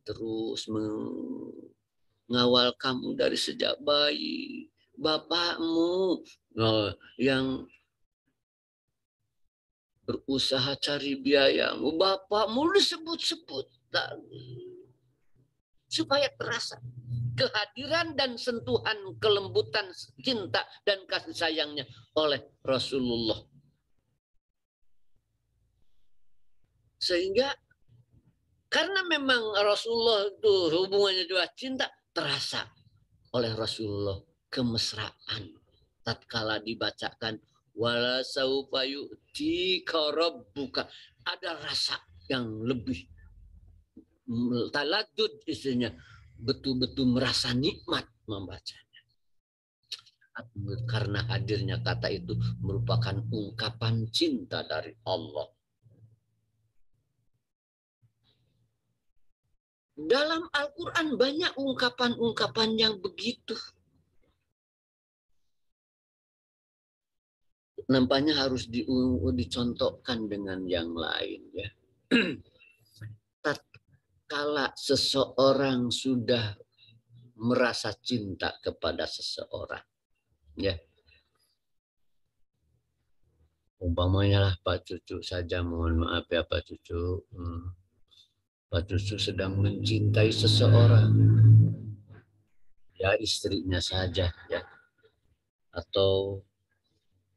terus mengawal kamu dari sejak bayi, bapakmu yang berusaha cari biayamu, bapakmu disebut-sebut supaya terasa kehadiran dan sentuhan kelembutan cinta dan kasih sayangnya oleh Rasulullah. Sehingga karena memang Rasulullah itu hubungannya juga cinta, terasa oleh Rasulullah kemesraan tatkala dibacakan wala saufa yu'tika rabbuka, ada rasa yang lebih taladud, istrinya betul-betul merasa nikmat membacanya. Karena hadirnya kata itu merupakan ungkapan cinta dari Allah. Dalam Al-Quran banyak ungkapan-ungkapan yang begitu. Nampaknya harus dicontohkan dengan yang lain ya. Tatkala seseorang sudah merasa cinta kepada seseorang, ya, umpamanya lah Pak Cucu saja, mohon maaf ya Pak Cucu, Pak Cucu sedang mencintai seseorang, ya istrinya saja ya, atau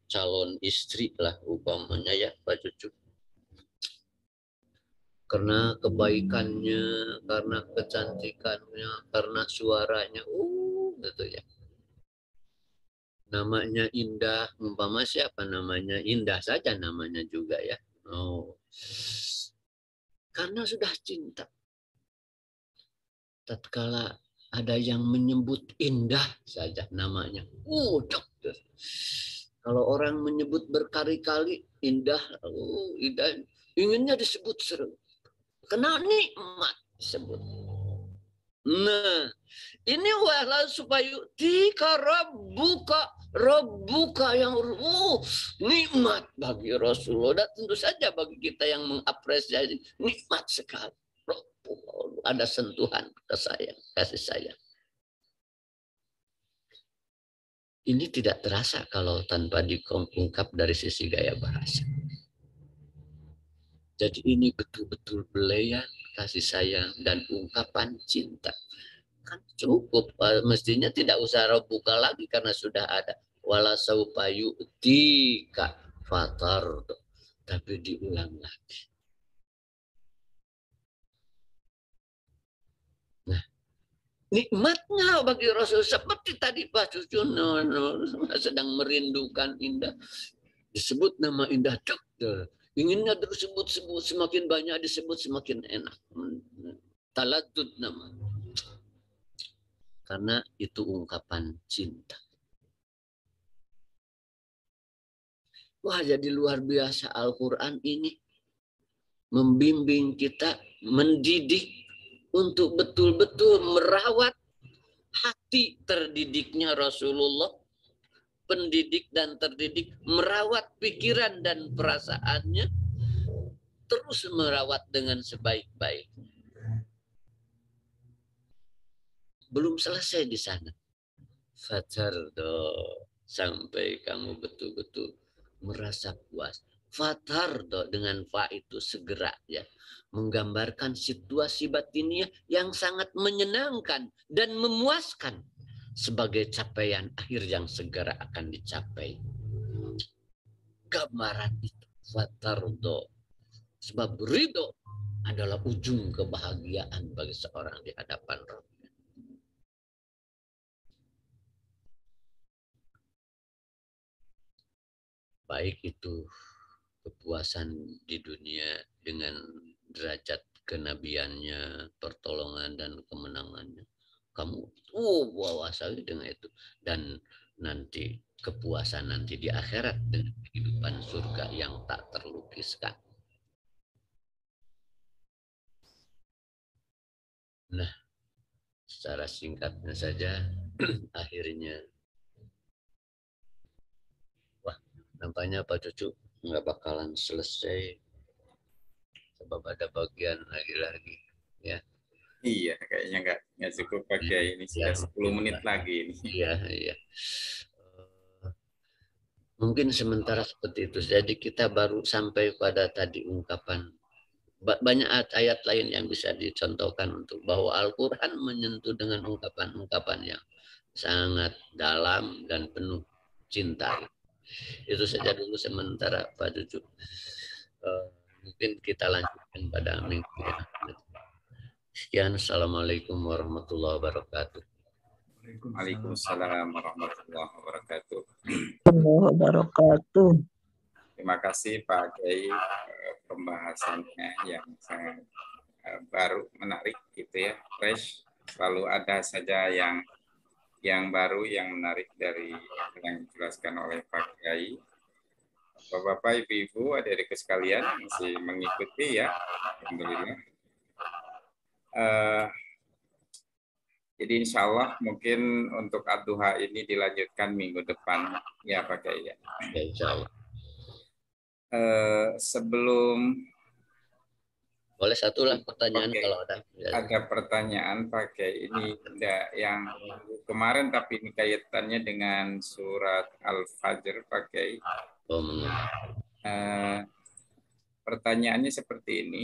calon istri lah umpamanya ya Pak Cucu. Karena kebaikannya, karena kecantikannya, karena suaranya, gitu ya. Namanya indah, umpama siapa namanya indah saja namanya juga ya. Karena sudah cinta. Tatkala ada yang menyebut indah saja namanya, dokter. Kalau orang menyebut berkali-kali indah, indah, inginnya disebut seru. Kena nikmat disebut. Nah, ini wala supaya tika Rabbuka yang nikmat bagi Rasulullah, dan tentu saja bagi kita yang mengapresiasi, nikmat sekali. Ada sentuhan kasih sayang. Ini tidak terasa kalau tanpa diungkap dari sisi gaya bahasa. Jadi ini betul-betul belayan kasih sayang dan ungkapan cinta. Kan cukup, mestinya tidak usah Rabbuka lagi karena sudah ada wala saufa yu'tika fatardo, tapi diulang lagi. Nah, nikmatnya bagi Rasul seperti tadi Pak Cucu sedang merindukan indah, disebut nama indah, inginnya disebut-sebut, semakin banyak disebut semakin enak. Taladud nama. Karena itu ungkapan cinta. Wah, jadi luar biasa Al-Quran ini membimbing kita, mendidik untuk betul-betul merawat hati terdidiknya Rasulullah, pendidik dan terdidik, merawat pikiran dan perasaannya, terus merawat dengan sebaik-baik. Belum selesai di sana. Fatardo, sampai kamu betul-betul merasa puas. Fatardo dengan fa itu segera, ya, menggambarkan situasi batiniah yang sangat menyenangkan dan memuaskan sebagai capaian akhir yang segera akan dicapai. Gambaran itu fatardo, sebab ridho adalah ujung kebahagiaan bagi seorang di hadapan Rabb. Baik itu kepuasan di dunia dengan derajat kenabiannya, pertolongan dan kemenangannya. Kamu puas dengan itu. Dan nanti kepuasan nanti di akhirat dengan kehidupan surga yang tak terlukiskan. Nah, secara singkatnya saja, akhirnya, wah, nampaknya Pak Cucu nggak bakalan selesai. Sebab ada bagian lagi-lagi, ya. Iya, kayaknya nggak cukup pakai ini, sudah 10 menit lagi ini. Iya. Mungkin sementara seperti itu. Jadi kita baru sampai pada tadi ungkapan. Banyak ayat lain yang bisa dicontohkan untuk bahwa Al-Quran menyentuh dengan ungkapan-ungkapan yang sangat dalam dan penuh cinta. Itu saja dulu sementara Pak Cucu. Mungkin kita lanjutkan pada minggu yang akan datang. Sekian, Assalamualaikum warahmatullahi wabarakatuh. Waalaikumsalam warahmatullahi wabarakatuh. Wabarakatuh. Terima kasih Pak Kiai, pembahasannya yang sangat baru, menarik gitu ya, fresh. Selalu ada saja yang baru, yang menarik dari apa yang dijelaskan oleh Pak Kiai. Bapak-bapak, ibu-ibu, adik-adik sekalian masih mengikuti ya, alhamdulillah. Jadi insya Allah mungkin untuk Ad-Duha ini dilanjutkan minggu depan ya Pak Kiai. Ya, insya Allah. Sebelum boleh satu lah pertanyaan kalau ada. Ada pertanyaan Pak Kiai, ini yang kemarin tapi ini kaitannya dengan surat Al-Fajr Pak Kiai. Pertanyaannya seperti ini.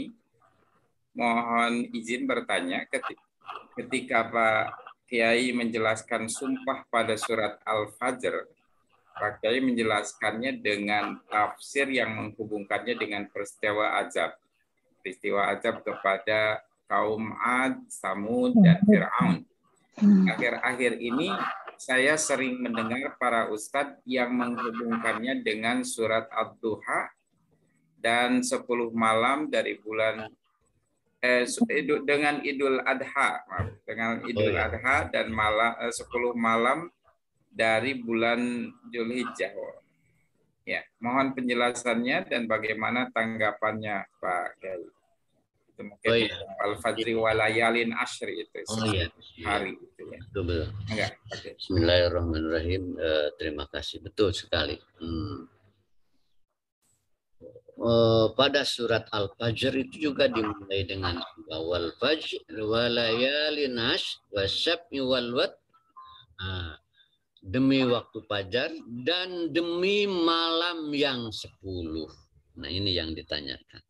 Mohon izin bertanya, ketika Pak Kiai menjelaskan sumpah pada surat Al-Fajr, Pak Kiai menjelaskannya dengan tafsir yang menghubungkannya dengan peristiwa azab kepada kaum Ad, Samud, dan Fir'aun. Akhir-akhir ini saya sering mendengar para ustadz yang menghubungkannya dengan surat Ad-Duha dan 10 malam dari bulan dengan Idul Adha, Adha dan 10 malam dari bulan Zulhijjah. Ya, mohon penjelasannya dan bagaimana tanggapannya Pak Kiai. Itu mungkin Al-Fajri wa layalin ashri itu hari itu ya. Betul. Enggak, okay. Bismillahirrahmanirrahim. Terima kasih, betul sekali. Pada surat Al-Fajr itu juga dimulai dengan wal fajr wa layalin ashr wasyaf'i wal watr. Demi waktu fajar dan demi malam yang 10. Nah, ini yang ditanyakan.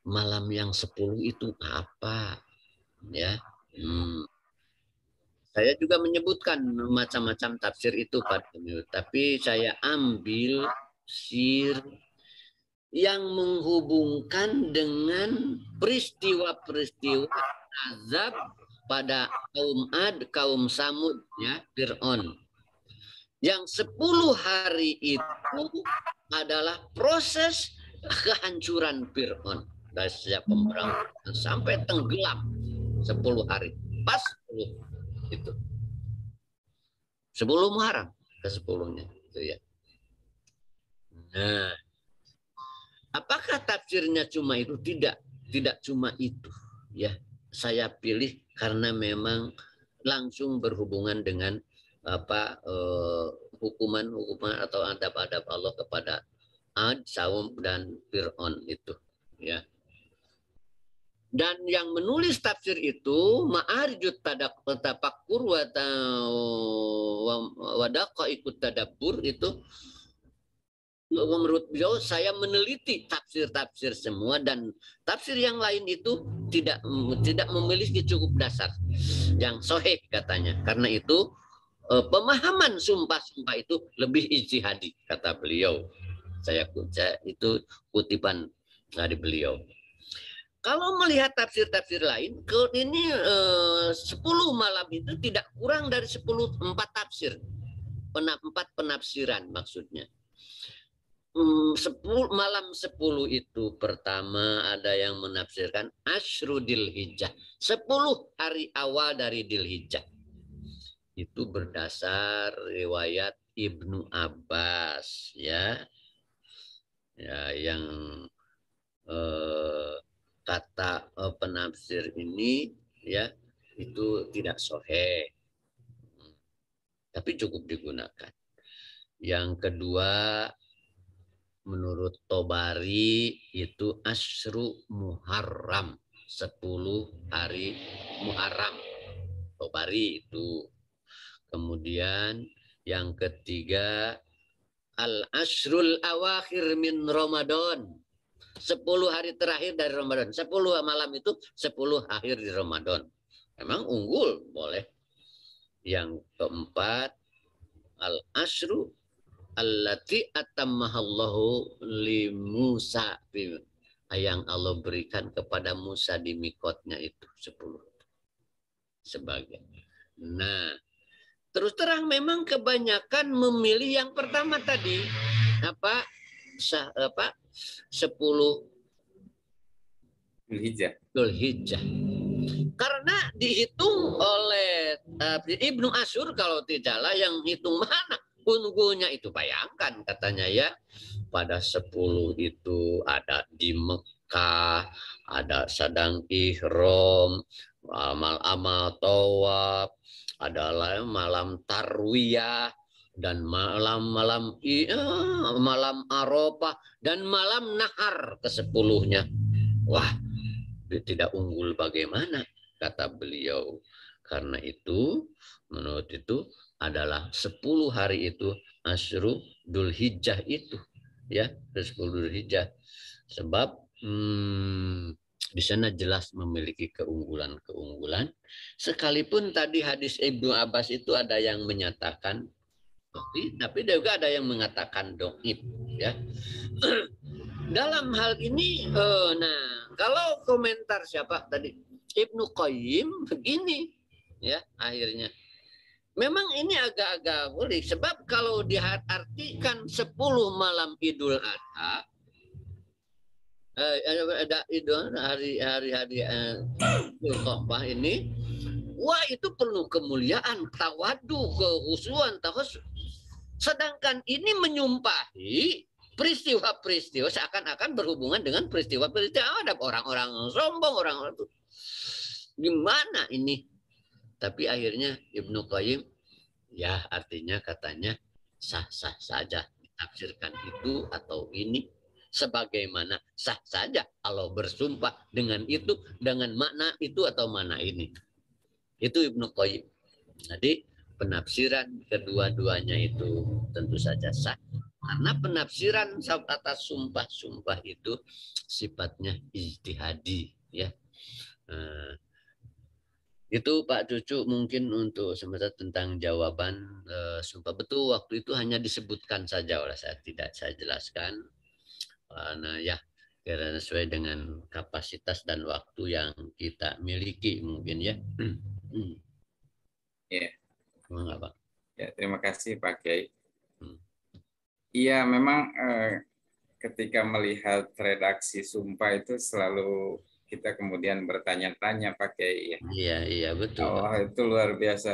Malam yang 10 itu apa? Ya. Saya juga menyebutkan macam-macam tafsir itu pada tapi saya ambil tafsir yang menghubungkan dengan peristiwa-peristiwa azab pada kaum Ad, kaum Samud, ya, Fir'aun. Yang 10 hari itu adalah proses kehancuran Fir'aun. Dari sejak pemberontakan sampai tenggelam 10 hari. Pas 10 itu. 10 Muharram ke 10-nya itu ya. Nah, apakah tafsirnya cuma itu? Tidak cuma itu. Ya, saya pilih karena memang langsung berhubungan dengan hukuman-hukuman atau adab-adab Allah kepada Ad, Saum dan Fir'aun itu, ya. Dan yang menulis tafsir itu Ma'arijut Tafakkur wa Daqaiqut Tadabbur itu, menurut beliau, saya meneliti tafsir-tafsir semua dan tafsir yang lain itu tidak memiliki cukup dasar yang sahih katanya. Karena itu pemahaman sumpah-sumpah itu lebih ijtihadi kata beliau. Saya itu kutipan dari beliau. Kalau melihat tafsir-tafsir lain, ini 10 malam itu tidak kurang dari 4 tafsir. 4 penafsiran maksudnya. Malam 10 itu pertama ada yang menafsirkan Asyru Dzulhijjah, 10 hari awal dari Dzulhijjah. Itu berdasar riwayat Ibnu Abbas, ya yang kata penafsir ini ya itu tidak sahih, tapi cukup digunakan. Yang kedua, menurut Tobari itu Asyru Muharram, 10 hari Muharram. Tobari itu. Kemudian yang ketiga Al-Ashrul Awakhir min Ramadan, 10 hari terakhir dari Ramadan. 10 malam itu 10 akhir di Ramadan. Memang unggul, boleh. Yang keempat, Al-Ashru allati atammahallahu li Musa, yang Allah berikan kepada Musa di mikotnya itu 10 sebagian. Nah, terus terang memang kebanyakan memilih yang pertama tadi, 10 Dzulhijjah. Karena dihitung oleh Ibnu Asyur kalau tidak salah, yang hitung mana unggulnya itu, bayangkan katanya ya, pada 10 itu ada di Mekah, ada sedang ihram, amal-amal tawaf, adalah malam tarwiyah, dan malam Arafah, dan malam nahar ke-10-nya. Wah, tidak unggul bagaimana, kata beliau. Karena itu, menurut itu adalah 10 hari itu Asyru Dzulhijjah itu, ya, 10 Dzulhijjah. Sebab di sana jelas memiliki keunggulan-keunggulan. Sekalipun tadi hadis Ibnu Abbas itu ada yang menyatakan tapi juga ada yang mengatakan dhaif, ya. Dalam hal ini, nah, kalau komentar siapa tadi, Ibnu Qayyim begini, ya, akhirnya. Memang ini agak-agak unik, sebab kalau diartikan 10 malam Idul Adha, ada hari-hari Idul Adha ini, wah, itu perlu kemuliaan, tawadu, kehusuan, sedangkan ini menyumpahi peristiwa-peristiwa seakan-akan berhubungan dengan peristiwa-peristiwa ada orang-orang sombong, orang-orang itu. Gimana ini? Tapi akhirnya Ibnu Qayyim, ya, artinya katanya sah-sah saja ditafsirkan itu atau ini, sebagaimana sah saja Allah bersumpah dengan itu, dengan makna itu atau makna ini. Itu Ibnu Qayyim. Jadi penafsiran kedua-duanya itu tentu saja sah. Karena penafsiran atas sumpah-sumpah itu sifatnya ijtihadi, ya. Itu Pak Cucu mungkin untuk sementara tentang jawaban sumpah. Betul, waktu itu hanya disebutkan saja oleh saya, tidak saya jelaskan. Nah, ya, karena sesuai dengan kapasitas dan waktu yang kita miliki mungkin, ya. Ya. Enggak, Pak. Ya, terima kasih Pak Kiai. Iya, memang ketika melihat redaksi sumpah itu selalu kita kemudian bertanya-tanya Pak Kiai. Ya. Iya, betul. Allah itu luar biasa.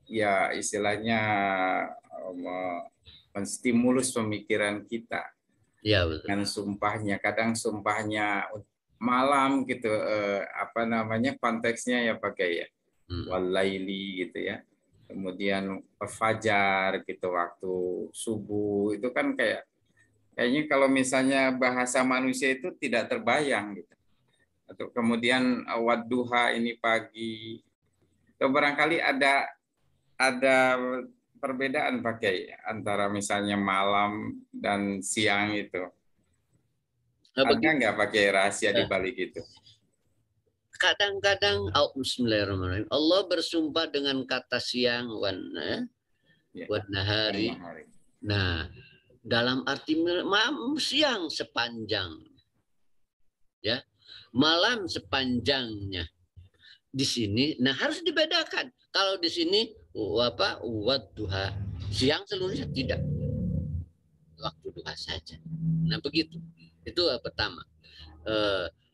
Ya, istilahnya menstimulus pemikiran kita Ya betul. dengan sumpahnya. Kadang sumpahnya malam gitu, apa namanya konteksnya ya pakai ya walaili gitu ya. Kemudian fajar gitu, waktu subuh itu kan kayaknya kalau misalnya bahasa manusia itu tidak terbayang gitu. Atau kemudian wadduha ini pagi. Atau barangkali ada perbedaan pakai antara misalnya malam dan siang itu. Ada nggak pakai rahasia di balik itu? Kadang-kadang bismillahirrahmanirrahim. Allah bersumpah dengan kata siang wan nahari. Nah, dalam arti siang sepanjang. Ya. Malam sepanjangnya. Di sini nah harus dibedakan. Kalau di sini wadduha, siang seluruhnya tidak. Waktu duha saja. Nah, begitu. Itu pertama.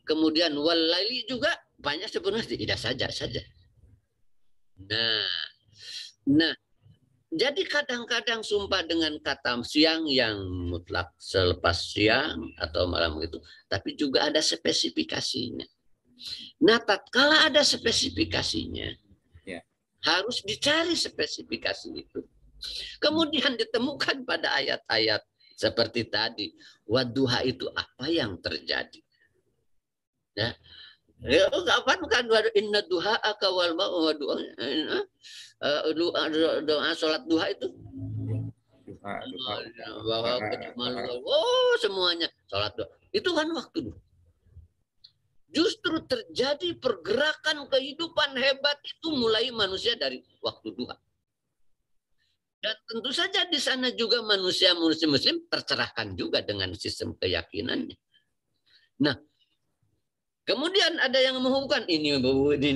Kemudian walaili juga banyak sebenarnya tidak saja. Nah, jadi kadang-kadang sumpah dengan kata siang yang mutlak selepas siang atau malam gitu, tapi juga ada spesifikasinya. Nah, tatkala ada spesifikasinya, harus dicari spesifikasi itu. Kemudian ditemukan pada ayat-ayat seperti tadi, wadduha itu apa yang terjadi. Ya, kapan kan inna duha akawal wa doa sholat duha itu semuanya sholat duha itu kan waktu duha. Justru terjadi pergerakan kehidupan hebat itu mulai manusia dari waktu duha. Dan tentu saja di sana juga manusia muslim tercerahkan juga dengan sistem keyakinannya. Nah, kemudian ada yang menghubungkan ini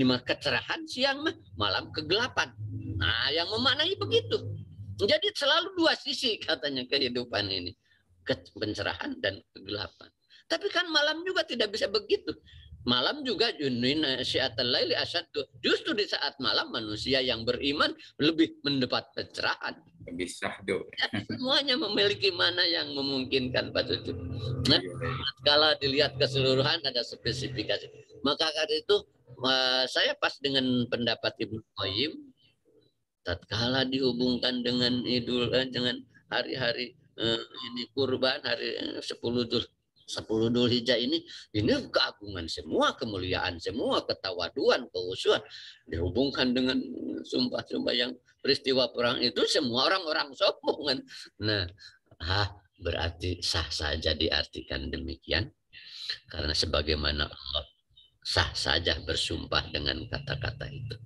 mah kecerahan siang mah malam kegelapan. Nah, yang memaknai begitu. Jadi selalu dua sisi katanya kehidupan ini. Pencerahan dan kegelapan. Tapi kan malam juga tidak bisa begitu. Malam juga justru di saat malam manusia yang beriman lebih mendapat pencerahan. Lebih syahdu. Semuanya memiliki mana yang memungkinkan pada itu. Nah, kalau dilihat keseluruhan ada spesifikasi. Maka karena itu saya pas dengan pendapat Ibnu Qayyim, tatkala dihubungkan dengan dengan hari-hari ini kurban hari 10 Dzulhijjah ini keagungan semua, kemuliaan semua, ketawaduan, keusuhan dihubungkan dengan sumpah-sumpah yang peristiwa perang itu semua orang-orang sombong. Nah, berarti sah saja diartikan demikian karena sebagaimana Allah sah saja bersumpah dengan kata-kata itu.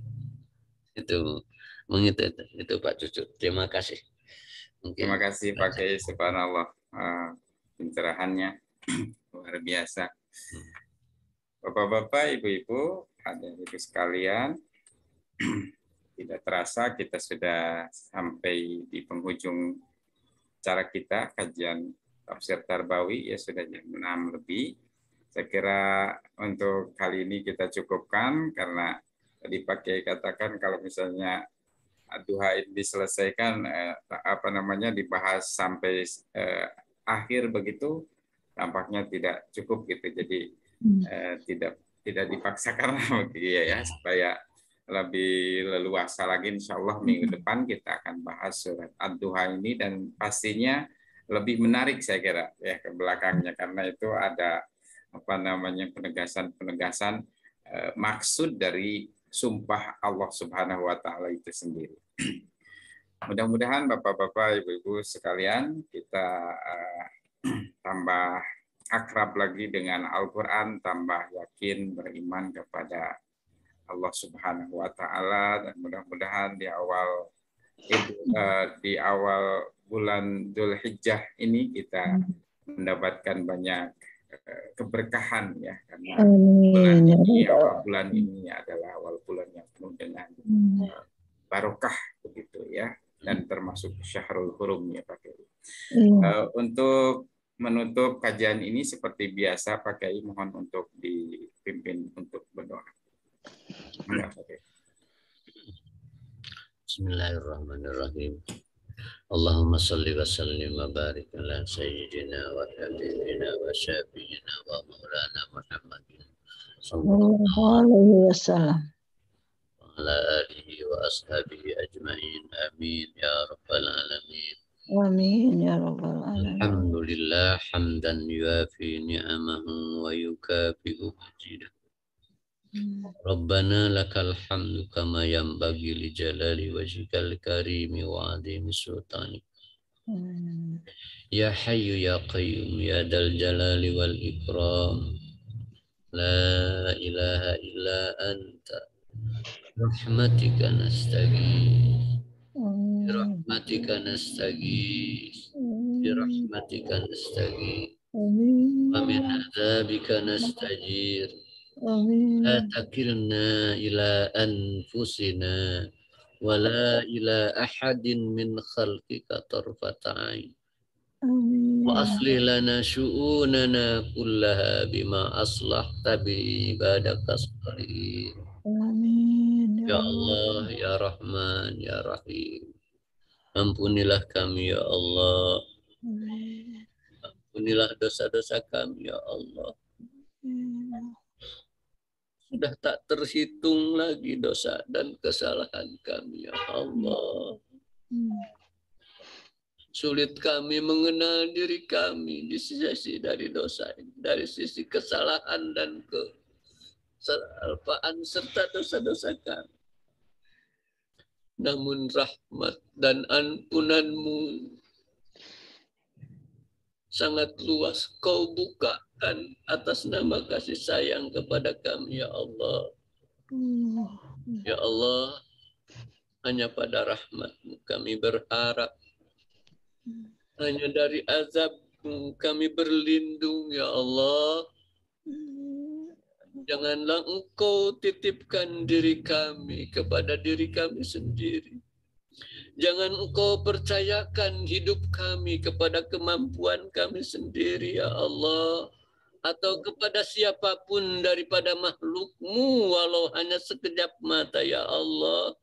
Itu Pak Cucu. Terima kasih. Terima kasih Pak Kiai, subhanallah, pencerahannya luar biasa. Bapak-bapak, ibu-ibu, hadirin sekalian, tidak terasa kita sudah sampai di penghujung acara kita kajian tafsir Tarbawi, ya sudah jam 6 lebih. Saya kira untuk kali ini kita cukupkan karena tadi Pak Kiai katakan kalau misalnya duha ini diselesaikan dibahas sampai akhir begitu tampaknya tidak cukup gitu. Jadi tidak dipaksakan ya supaya lebih leluasa lagi. Insya Allah minggu depan kita akan bahas surat Ad-Duha ini dan pastinya lebih menarik saya kira ya ke belakangnya karena itu ada penegasan maksud dari sumpah Allah Subhanahu wa taala itu sendiri. Mudah-mudahan Bapak-bapak, Ibu-ibu sekalian kita tambah akrab lagi dengan Al-Qur'an, tambah yakin beriman kepada Allah Subhanahu wa taala dan mudah-mudahan di awal bulan Dzulhijjah ini kita mendapatkan banyak keberkahan ya karena bulan ini adalah awal bulan yang penuh dengan barokah begitu ya dan termasuk Syahrul Hurum ya Pak Kiai. Untuk menutup kajian ini seperti biasa Pak Kiai mohon untuk dipimpin untuk berdoa. Bismillahirrahmanirrahim. Allahumma salli wa sallim wa barik ala sayyidina wa habibina wa syafiina wa maulana Muhammadin sallallahu alaihi wasallam. ala alihi wa ashabihi ajma'in. Amin ya rabbal alamin. Amin ya rabbal alamin. Alhamdulillah hamdan yuafi ni'amahu wa yukafi'u majidah. Rabbana lakal hamdu kama yanbaghi li jalali wajhikal karimi wa azimi sultanik. Ya hayyu ya qayyum ya dal jalali wal ikram. La ilaha illa anta rahmatika nastaghith. Birahmatika nastaghith. Birahmatika nastaghith. Wa min adzabika nastajir. La takilna ila anfusina wa la ila ahadin min khalqika tarfata ain. Wa aslih lana syu'unana kullaha bima aslahta bi ibadaka salihin. Ya Allah, ya Rahman, ya Rahim. Ampunilah kami ya Allah. Ampunilah dosa-dosa kami ya Allah. Sudah tak terhitung lagi dosa dan kesalahan kami ya Allah. Sulit kami mengenal diri kami di sisi dari dosa ini, dari sisi kesalahan dan kesalpaan serta dosa-dosa kami. Namun rahmat dan ampunan-Mu sangat luas Kau bukakan atas nama kasih sayang kepada kami ya Allah. Ya Allah, hanya pada rahmat-Mu kami berharap. Hanya dari azab-Mu kami berlindung ya Allah. Janganlah Engkau titipkan diri kami kepada diri kami sendiri. Jangan Engkau percayakan hidup kami kepada kemampuan kami sendiri ya Allah. Atau kepada siapapun daripada makhluk-Mu walau hanya sekejap mata ya Allah.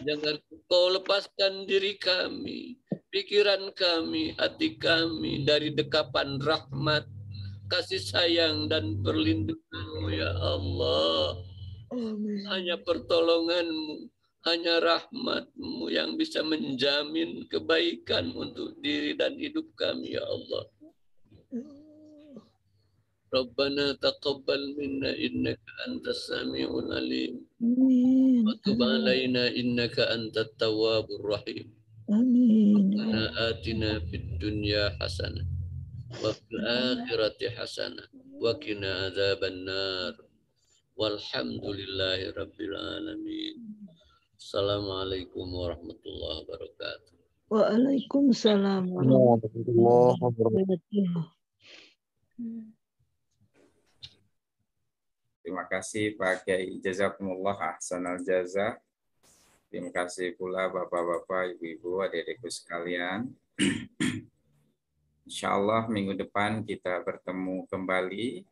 Jangan Engkau lepaskan diri kami, pikiran kami, hati kami dari dekapan rahmat, kasih sayang dan perlindungan-Mu ya Allah. Hanya pertolongan-Mu, hanya rahmat-Mu yang bisa menjamin kebaikan untuk diri dan hidup kami ya Allah. Rabbana taqabbal minna innaka antas sami'ul alim. Wa tub alaina innaka antat tawwabur rahim. Rabbana atina fid dunya hasanah wa fil akhirati hasanah wa qina adzaban nar. Walhamdulillahi rabbil alamin. Assalamualaikum warahmatullahi wabarakatuh. Waalaikumsalam warahmatullahi wabarakatuh. Terima kasih Pak Kiai, jazakumullah ahsanal jaza. Terima kasih pula Bapak-bapak, Ibu-ibu, adik-adikku sekalian. Insya Allah minggu depan kita bertemu kembali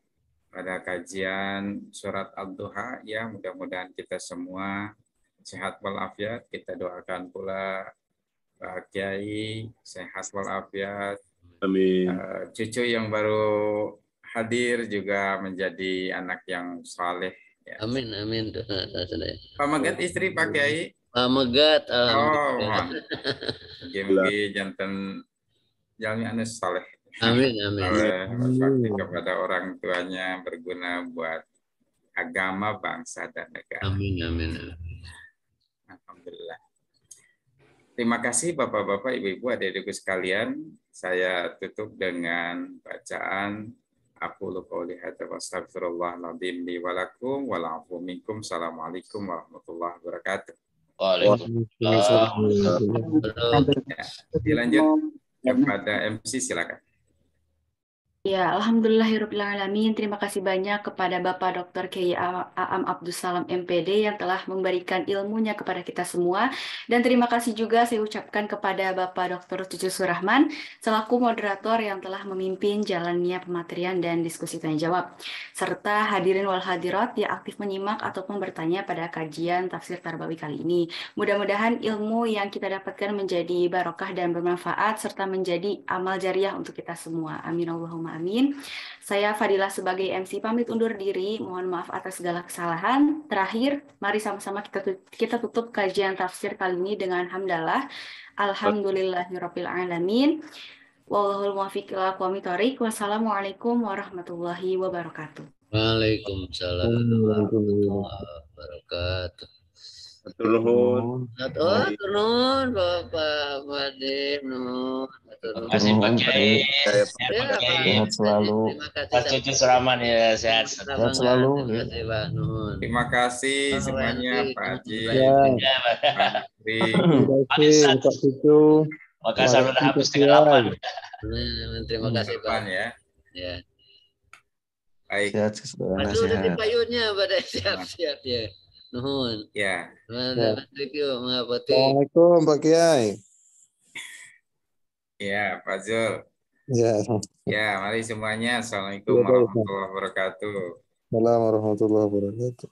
pada kajian surat Ad-Duha. Ya, mudah-mudahan kita semua sehat walafiat. Kita doakan pula Pak Kiai sehat walafiat. Amin. Cucu yang baru hadir juga menjadi anak yang saleh. Ya. Amin, amin. Pak Megat istri Pak Kiai. Pak Megat, alhamdulillah. Mugi-mugi janten jalmi anu saleh. Amin, amin. Berbakti kepada orang tuanya, berguna buat agama, bangsa, dan negara. Amin, amin. Alhamdulillah. Terima kasih Bapak-bapak, Ibu-ibu, adik-adikku sekalian. Saya tutup dengan bacaan aqulu qouli hadza wa astaghfirullahal-azim li wa lakum wa la'afu minkum. Assalamualaikum warahmatullahi wabarakatuh. Waalaikumsalam. Ya, dilanjut kepada MC, silakan. Ya, alhamdulillahirrahmanirrahim. Terima kasih banyak kepada Bapak Dr. Kiai Aam Abdussalam MPD yang telah memberikan ilmunya kepada kita semua. Dan terima kasih juga saya ucapkan kepada Bapak Dr. Cucu Surahman selaku moderator yang telah memimpin jalannya pematerian dan diskusi tanya jawab. Serta hadirin wal hadirat yang aktif menyimak ataupun bertanya pada kajian tafsir Tarbawi kali ini. Mudah-mudahan ilmu yang kita dapatkan menjadi barokah dan bermanfaat serta menjadi amal jariah untuk kita semua. Amin Allahumma amin. Saya Fadilah sebagai MC pamit undur diri. Mohon maaf atas segala kesalahan. Terakhir, mari sama-sama kita tutup kajian tafsir kali ini dengan hamdalah. Alhamdulillahirabbil alamin. Wallahul muwaffiq ila aqwamit thoriq. Wassalamualaikum warahmatullahi wabarakatuh. Waalaikumsalam warahmatullahi wabarakatuh. Nuhun. Turun Bapak Madim, nun. Terima kasih Pak Kiai. Sehat selalu. Pak Cucu Surahman ya sehat selalu. Terima kasih Pak Nun. Terima kasih semuanya Pak Haji, Pak Fikri. Pak Cucu. Makassar udah habis tinggal 8. Terima kasih Pak. Ya. Ya. Baik. Sehat sederhana Aduh, udah sehat. dipayunnya pada siap-siap ya. Nuhun. Ya. Thank you, Mengapati. Assalamualaikum Pak Kiai. Ya, Pak Zul. Ya. Ya, mari semuanya. Assalamualaikum warahmatullahi wabarakatuh. Assalamualaikum warahmatullahi wabarakatuh.